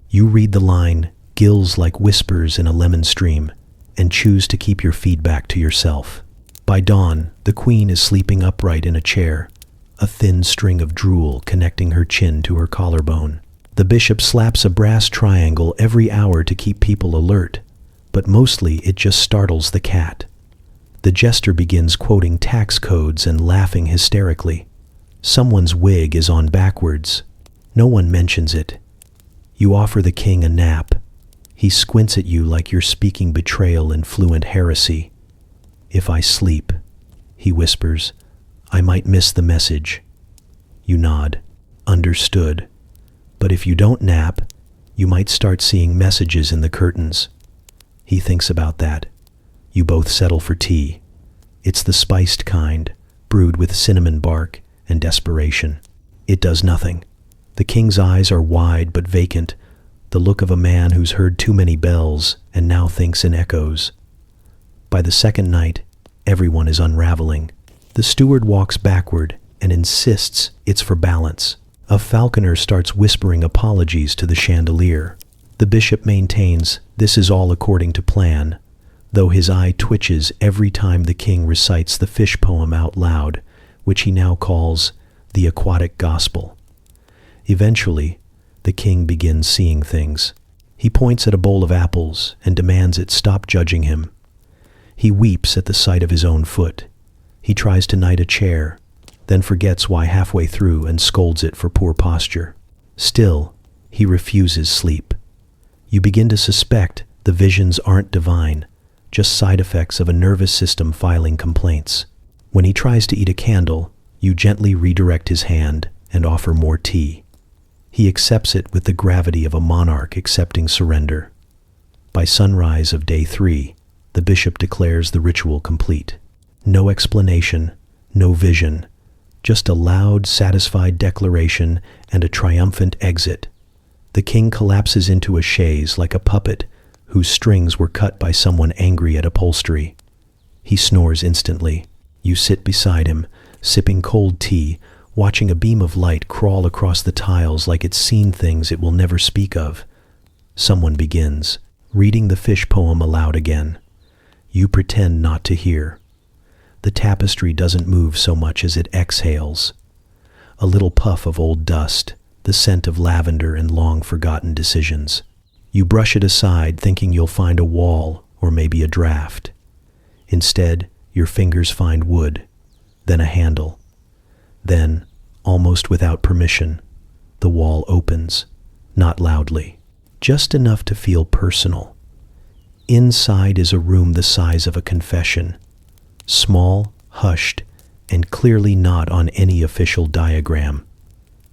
You read the line, "gills like whispers in a lemon stream," and choose to keep your feedback to yourself. By dawn, the queen is sleeping upright in a chair, a thin string of drool connecting her chin to her collarbone. The bishop slaps a brass triangle every hour to keep people alert, but mostly it just startles the cat. The jester begins quoting tax codes and laughing hysterically. Someone's wig is on backwards. No one mentions it. You offer the king a nap. He squints at you like you're speaking betrayal and fluent heresy. "If I sleep," he whispers, "I might miss the message." You nod. Understood. But if you don't nap, you might start seeing messages in the curtains. He thinks about that. You both settle for tea. It's the spiced kind, brewed with cinnamon bark and desperation. It does nothing. The king's eyes are wide but vacant, the the look of a man who's heard too many bells and now thinks in echoes. By the second night, everyone is unraveling. The steward walks backward and insists it's for balance. A falconer starts whispering apologies to the chandelier. The bishop maintains this is all according to plan, though his eye twitches every time the king recites the fish poem out loud, which he now calls the aquatic gospel. Eventually, the king begins seeing things. He points at a bowl of apples and demands it stop judging him. He weeps at the sight of his own foot. He tries to knight a chair, then forgets why halfway through and scolds it for poor posture. Still, he refuses sleep. You begin to suspect the visions aren't divine, just side effects of a nervous system filing complaints. When he tries to eat a candle, you gently redirect his hand and offer more tea. He accepts it with the gravity of a monarch accepting surrender. By sunrise of day 3, the bishop declares the ritual complete. No explanation, no vision, just a loud, satisfied declaration and a triumphant exit. The king collapses into a chaise like a puppet whose strings were cut by someone angry at upholstery. He snores instantly. You sit beside him, sipping cold tea, watching a beam of light crawl across the tiles like it's seen things it will never speak of. Someone begins, reading the fish poem aloud again. You pretend not to hear. The tapestry doesn't move so much as it exhales. A little puff of old dust, the scent of lavender and long-forgotten decisions. You brush it aside, thinking you'll find a wall or maybe a draft. Instead, your fingers find wood, then a handle. Then, almost without permission, the wall opens, not loudly, just enough to feel personal. Inside is a room the size of a confession, small, hushed, and clearly not on any official diagram.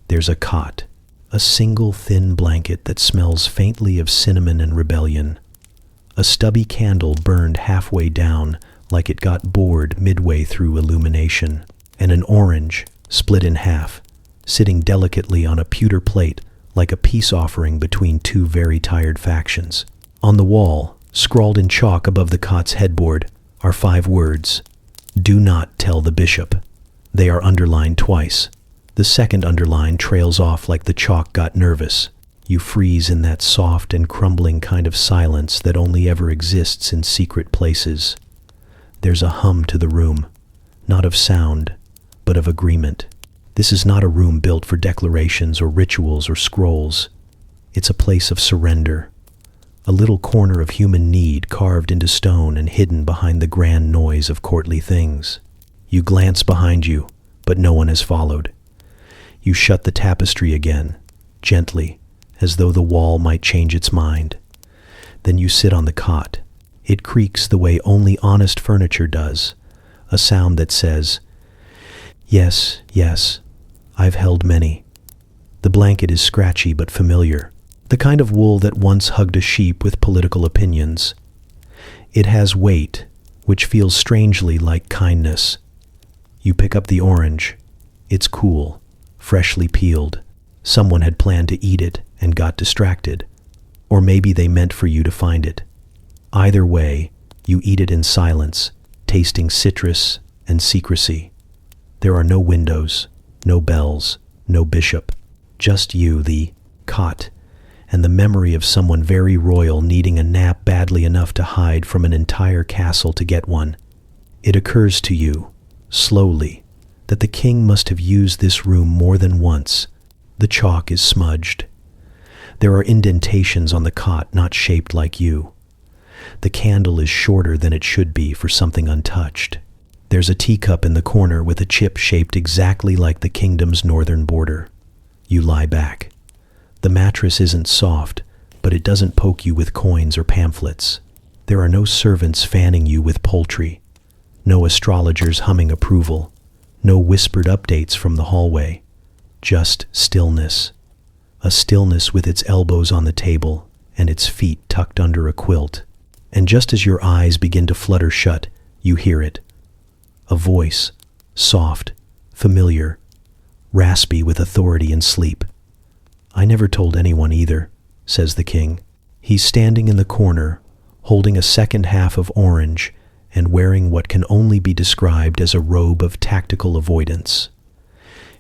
There's a cot, a single thin blanket that smells faintly of cinnamon and rebellion. A stubby candle burned halfway down like it got bored midway through illumination, and an orange, split in half, sitting delicately on a pewter plate like a peace offering between two very tired factions. On the wall, scrawled in chalk above the cot's headboard, are 5 words. Do not tell the bishop. They are underlined twice. The second underline trails off like the chalk got nervous. You freeze in that soft and crumbling kind of silence that only ever exists in secret places. There's a hum to the room, not of sound, but of agreement. This is not a room built for declarations or rituals or scrolls. It's a place of surrender, a little corner of human need carved into stone and hidden behind the grand noise of courtly things. You glance behind you, but no one has followed. You shut the tapestry again, gently, as though the wall might change its mind. Then you sit on the cot. It creaks the way only honest furniture does, a sound that says, "Yes, yes, I've held many." The blanket is scratchy but familiar, the kind of wool that once hugged a sheep with political opinions. It has weight, which feels strangely like kindness. You pick up the orange. It's cool, freshly peeled. Someone had planned to eat it and got distracted, or maybe they meant for you to find it. Either way, you eat it in silence, tasting citrus and secrecy. There are no windows, no bells, no bishop, just you, the cot, and the memory of someone very royal needing a nap badly enough to hide from an entire castle to get one. It occurs to you, slowly, that the king must have used this room more than once. The chalk is smudged. There are indentations on the cot not shaped like you. The candle is shorter than it should be for something untouched. There's a teacup in the corner with a chip shaped exactly like the kingdom's northern border. You lie back. The mattress isn't soft, but it doesn't poke you with coins or pamphlets. There are no servants fanning you with poultry, no astrologers humming approval, no whispered updates from the hallway. Just stillness. A stillness with its elbows on the table and its feet tucked under a quilt. And just as your eyes begin to flutter shut, you hear it. A voice, soft, familiar, raspy with authority and sleep. I never told anyone either. says the king. He's standing in the corner, holding a second half of orange and wearing what can only be described as a robe of tactical avoidance.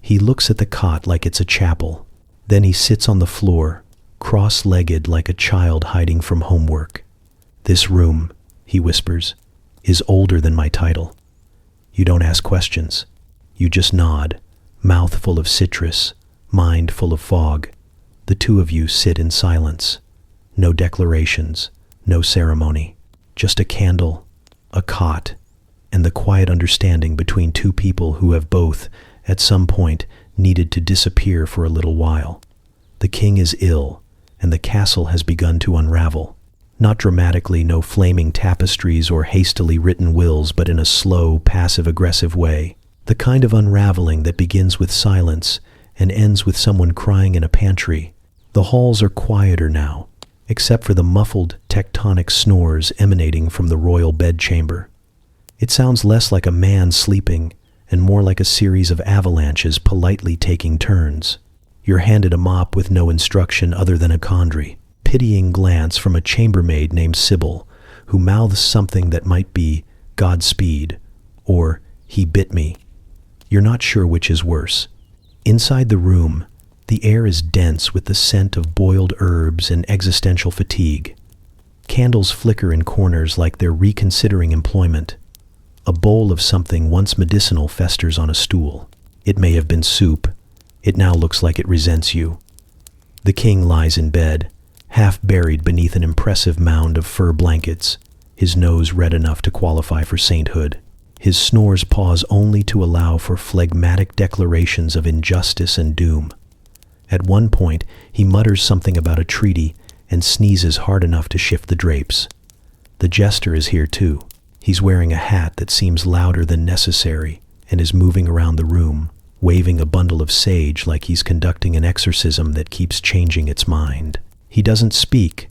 He looks at the cot like it's a chapel. Then he sits on the floor, cross-legged like a child hiding from homework. "This room," he whispers, "is older than my title." You don't ask questions. You just nod, mouth full of citrus, mind full of fog. The two of you sit in silence. No declarations, no ceremony. Just a candle, a cot, and the quiet understanding between two people who have both, at some point, needed to disappear for a little while. The king is ill, and the castle has begun to unravel. Not dramatically, no flaming tapestries or hastily written wills, but in a slow, passive-aggressive way. The kind of unraveling that begins with silence and ends with someone crying in a pantry. The halls are quieter now, except for the muffled, tectonic snores emanating from the royal bedchamber. It sounds less like a man sleeping and more like a series of avalanches politely taking turns. You're handed a mop with no instruction other than a quandary. Pitying glance from a chambermaid named Sybil, who mouths something that might be "Godspeed" or "He bit me." You're not sure which is worse. Inside the room, the air is dense with the scent of boiled herbs and existential fatigue. Candles flicker in corners like they're reconsidering employment. A bowl of something once medicinal festers on a stool. It may have been soup. It now looks like it resents you. The king lies in bed, half buried beneath an impressive mound of fur blankets, his nose red enough to qualify for sainthood. His snores pause only to allow for phlegmatic declarations of injustice and doom. At one point, he mutters something about a treaty and sneezes hard enough to shift the drapes. The jester is here too. He's wearing a hat that seems louder than necessary and is moving around the room, waving a bundle of sage like he's conducting an exorcism that keeps changing its mind. He doesn't speak,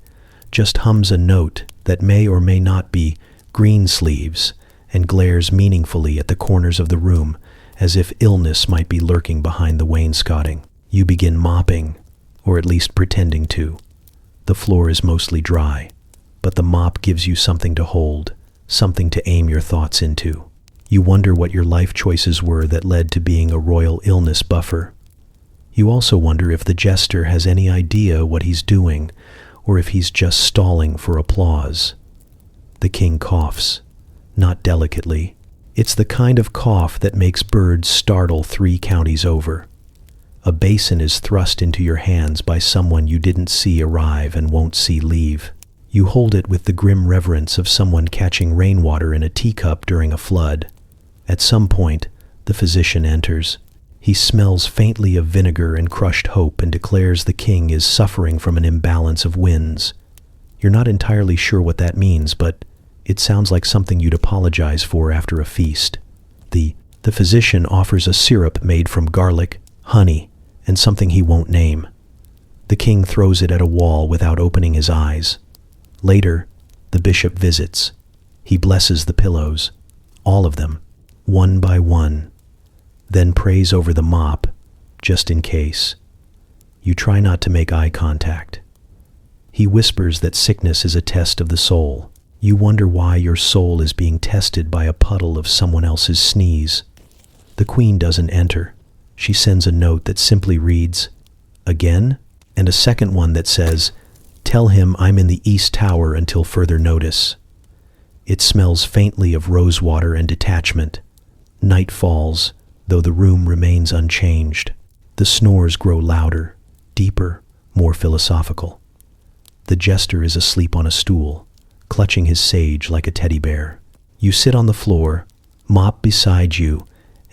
just hums a note that may or may not be green sleeves and glares meaningfully at the corners of the room as if illness might be lurking behind the wainscoting. You begin mopping, or at least pretending to. The floor is mostly dry, but the mop gives you something to hold, something to aim your thoughts into. You wonder what your life choices were that led to being a royal illness buffer. You also wonder if the jester has any idea what he's doing, or if he's just stalling for applause. The king coughs, not delicately. It's the kind of cough that makes birds startle 3 counties over. A basin is thrust into your hands by someone you didn't see arrive and won't see leave. You hold it with the grim reverence of someone catching rainwater in a teacup during a flood. At some point, the physician enters. He smells faintly of vinegar and crushed hope and declares the king is suffering from an imbalance of winds. You're not entirely sure what that means, but it sounds like something you'd apologize for after a feast. The physician offers a syrup made from garlic, honey, and something he won't name. The king throws it at a wall without opening his eyes. Later, the bishop visits. He blesses the pillows, all of them, one by one, then prays over the mop, just in case. You try not to make eye contact. He whispers that sickness is a test of the soul. You wonder why your soul is being tested by a puddle of someone else's sneeze. The queen doesn't enter. She sends a note that simply reads, "Again?" and a second one that says, "Tell him I'm in the East Tower until further notice." It smells faintly of rosewater and detachment. Night falls, though the room remains unchanged. The snores grow louder, deeper, more philosophical. The jester is asleep on a stool, clutching his sage like a teddy bear. You sit on the floor, mop beside you,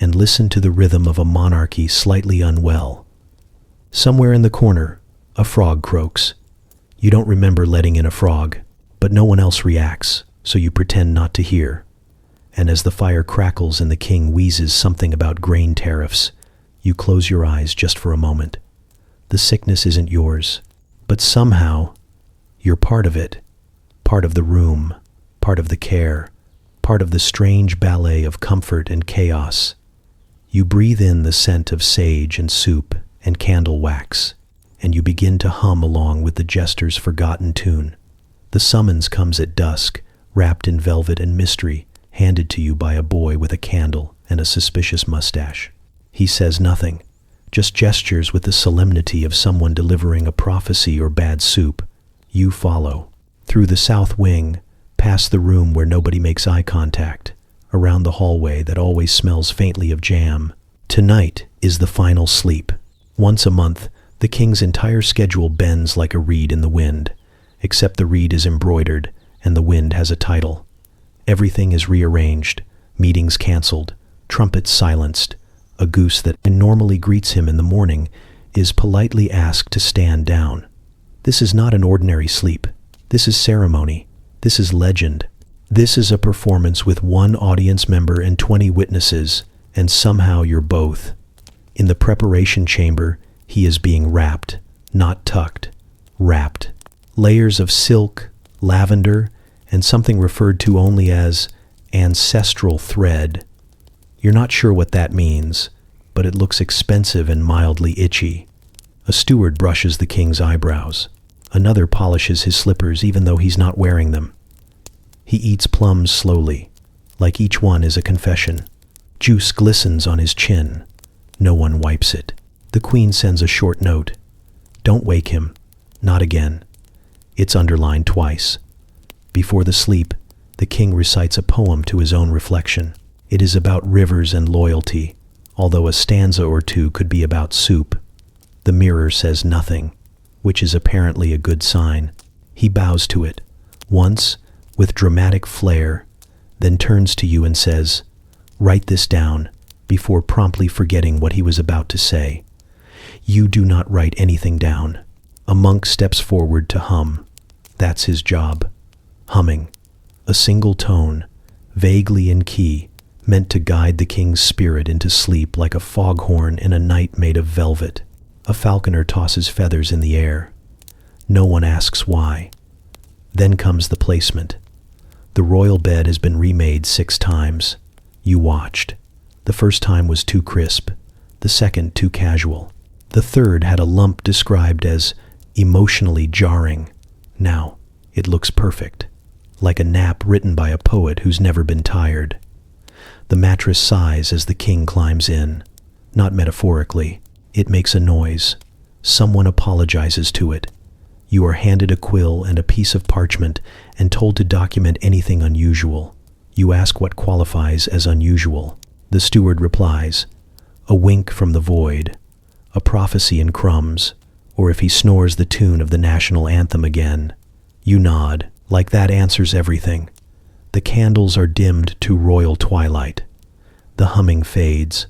and listen to the rhythm of a monarchy slightly unwell. Somewhere in the corner, a frog croaks. You don't remember letting in a frog, but no one else reacts, so you pretend not to hear. And as the fire crackles and the king wheezes something about grain tariffs, you close your eyes just for a moment. The sickness isn't yours, but somehow, you're part of it. Part of the room, part of the care, part of the strange ballet of comfort and chaos. You breathe in the scent of sage and soup and candle wax, and you begin to hum along with the jester's forgotten tune. The summons comes at dusk, wrapped in velvet and mystery, handed to you by a boy with a candle and a suspicious mustache. He says nothing, just gestures with the solemnity of someone delivering a prophecy or bad soup. You follow. Through the south wing, past the room where nobody makes eye contact, around the hallway that always smells faintly of jam. Tonight is the final sleep. Once a month, the king's entire schedule bends like a reed in the wind, except the reed is embroidered and the wind has a title. Everything is rearranged, meetings canceled, trumpets silenced. A goose that normally greets him in the morning is politely asked to stand down. This is not an ordinary sleep. This is ceremony. This is legend. This is a performance with one audience member and 20 witnesses, and somehow you're both. In the preparation chamber, he is being wrapped, not tucked, wrapped. Layers of silk, lavender, and something referred to only as ancestral thread. You're not sure what that means, but it looks expensive and mildly itchy. A steward brushes the king's eyebrows. Another polishes his slippers even though he's not wearing them. He eats plums slowly, like each one is a confession. Juice glistens on his chin. No one wipes it. The queen sends a short note. Don't wake him. Not again. It's underlined twice. Before the sleep, the king recites a poem to his own reflection. It is about rivers and loyalty, although a stanza or two could be about soup. The mirror says nothing, which is apparently a good sign. He bows to it, once, with dramatic flair, then turns to you and says, "Write this down," before promptly forgetting what he was about to say. You do not write anything down. A monk steps forward to hum. That's his job. Humming. A single tone, vaguely in key, meant to guide the king's spirit into sleep like a foghorn in a night made of velvet. A falconer tosses feathers in the air. No one asks why. Then comes the placement. The royal bed has been remade 6 times. You watched. The first time was too crisp, the second too casual. The third had a lump described as emotionally jarring. Now, it looks perfect, like a nap written by a poet who's never been tired. The mattress sighs as the king climbs in. Not metaphorically. It makes a noise. Someone apologizes to it. You are handed a quill and a piece of parchment and told to document anything unusual. You ask what qualifies as unusual. The steward replies, "A wink from the void, a prophecy in crumbs, or if he snores the tune of the national anthem again." You nod, like that answers everything. The candles are dimmed to royal twilight. The humming fades.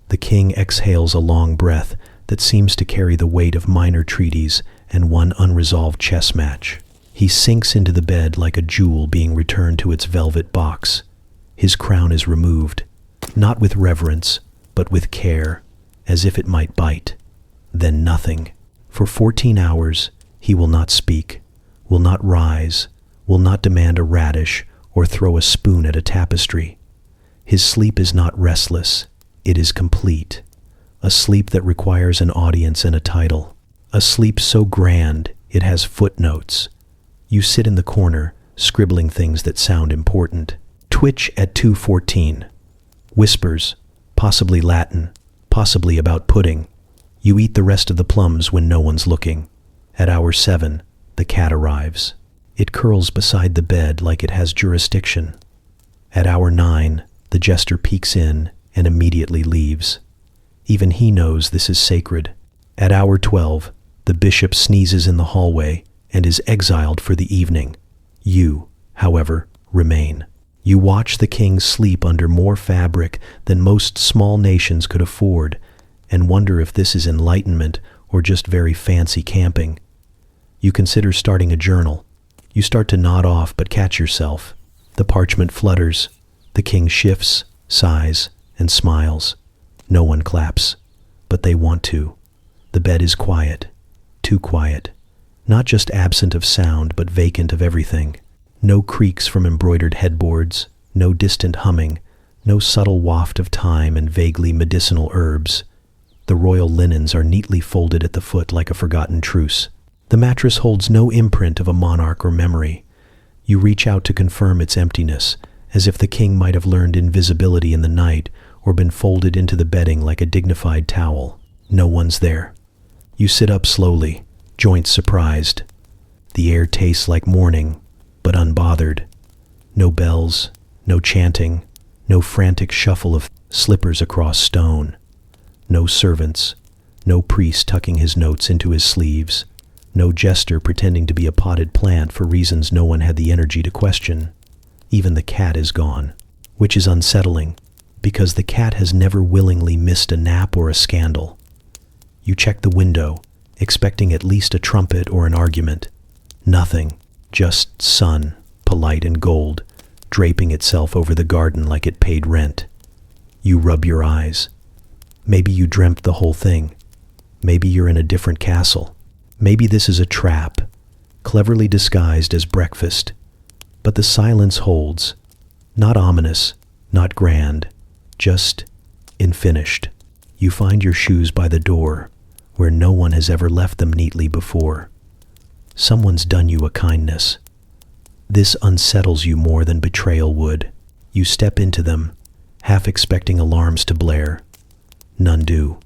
The king exhales a long breath that seems to carry the weight of minor treaties and one unresolved chess match. He sinks into the bed like a jewel being returned to its velvet box. His crown is removed, not with reverence, but with care, as if it might bite. Then nothing. For 14 hours, he will not speak, will not rise, will not demand a radish or throw a spoon at a tapestry. His sleep is not restless, it is complete. A sleep that requires an audience and a title. A sleep so grand, it has footnotes. You sit in the corner, scribbling things that sound important. Twitch at 2:14. Whispers, possibly Latin, possibly about pudding. You eat the rest of the plums when no one's looking. At hour 7, the cat arrives. It curls beside the bed like it has jurisdiction. At hour 9, the jester peeks in and immediately leaves. Even he knows this is sacred. At hour 12, the bishop sneezes in the hallway and is exiled for the evening. You, however, remain. You watch the king sleep under more fabric than most small nations could afford and wonder if this is enlightenment or just very fancy camping. You consider starting a journal. You start to nod off but catch yourself. The parchment flutters. The king shifts, sighs, and smiles. No one claps, but they want to. The bed is quiet, too quiet. Not just absent of sound, but vacant of everything. No creaks from embroidered headboards, no distant humming, no subtle waft of thyme and vaguely medicinal herbs. The The royal linens are neatly folded at the foot like a forgotten truce. The mattress holds no imprint of a monarch or memory. You reach out to confirm its emptiness, as if the king might have learned invisibility in the night or been folded into the bedding like a dignified towel. No one's there. You sit up slowly, joints surprised. The air tastes like morning, but unbothered. No bells, no chanting, no frantic shuffle of slippers across stone. No servants, no priest tucking his notes into his sleeves, no jester pretending to be a potted plant for reasons no one had the energy to question. Even the cat is gone, which is unsettling, because the cat has never willingly missed a nap or a scandal. You check the window, expecting at least a trumpet or an argument. Nothing, just sun, polite and gold, draping itself over the garden like it paid rent. You rub your eyes. Maybe you dreamt the whole thing. Maybe you're in a different castle. Maybe this is a trap, cleverly disguised as breakfast. But the silence holds, not ominous, not grand, just unfinished. You find your shoes by the door, where no one has ever left them neatly before. Someone's done you a kindness. This unsettles you more than betrayal would. You step into them, half expecting alarms to blare. None do.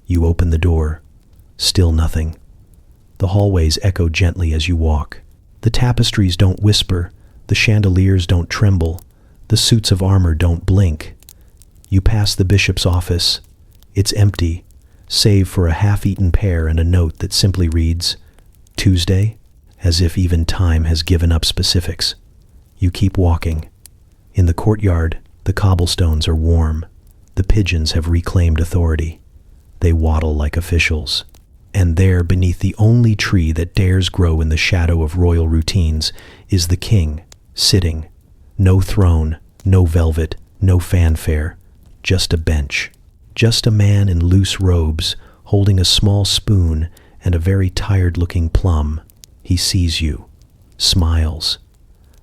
You open the door. Still nothing. The hallways echo gently as you walk. The tapestries don't whisper. The chandeliers don't tremble. The suits of armor don't blink. You pass the bishop's office. It's empty, save for a half-eaten pear and a note that simply reads, Tuesday, as if even time has given up specifics. You keep walking. In the courtyard, the cobblestones are warm. The pigeons have reclaimed authority. They waddle like officials. And there, beneath the only tree that dares grow in the shadow of royal routines, is the king, sitting. No throne, no velvet, no fanfare, just a bench. Just a man in loose robes, holding a small spoon and a very tired-looking plum. He sees you, smiles.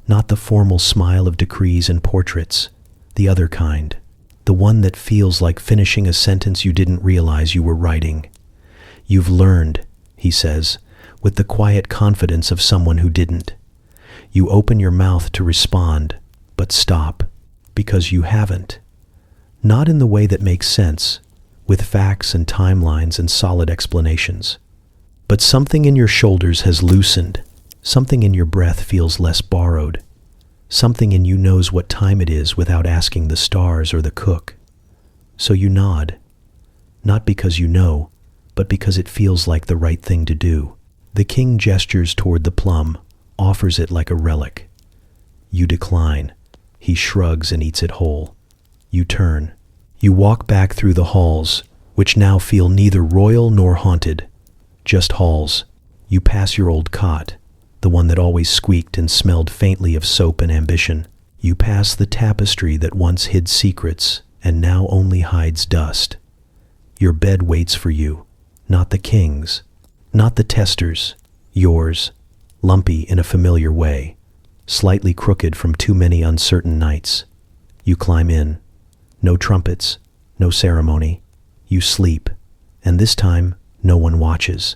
Not the formal smile of decrees and portraits, the other kind. The one that feels like finishing a sentence you didn't realize you were writing. You've learned, he says, with the quiet confidence of someone who didn't. You open your mouth to respond, but stop, because you haven't. Not in the way that makes sense, with facts and timelines and solid explanations. But something in your shoulders has loosened. Something in your breath feels less borrowed. Something in you knows what time it is without asking the stars or the cook. So you nod. Not because you know, but because it feels like the right thing to do. The king gestures toward the plum, offers it like a relic. You decline. He shrugs and eats it whole. You turn. You walk back through the halls, which now feel neither royal nor haunted. Just halls. You pass your old cot, the one that always squeaked and smelled faintly of soap and ambition. You pass the tapestry that once hid secrets and now only hides dust. Your bed waits for you, not the king's, not the tester's, yours, lumpy in a familiar way, slightly crooked from too many uncertain nights. You climb in. No trumpets, no ceremony. You sleep, and this time no one watches.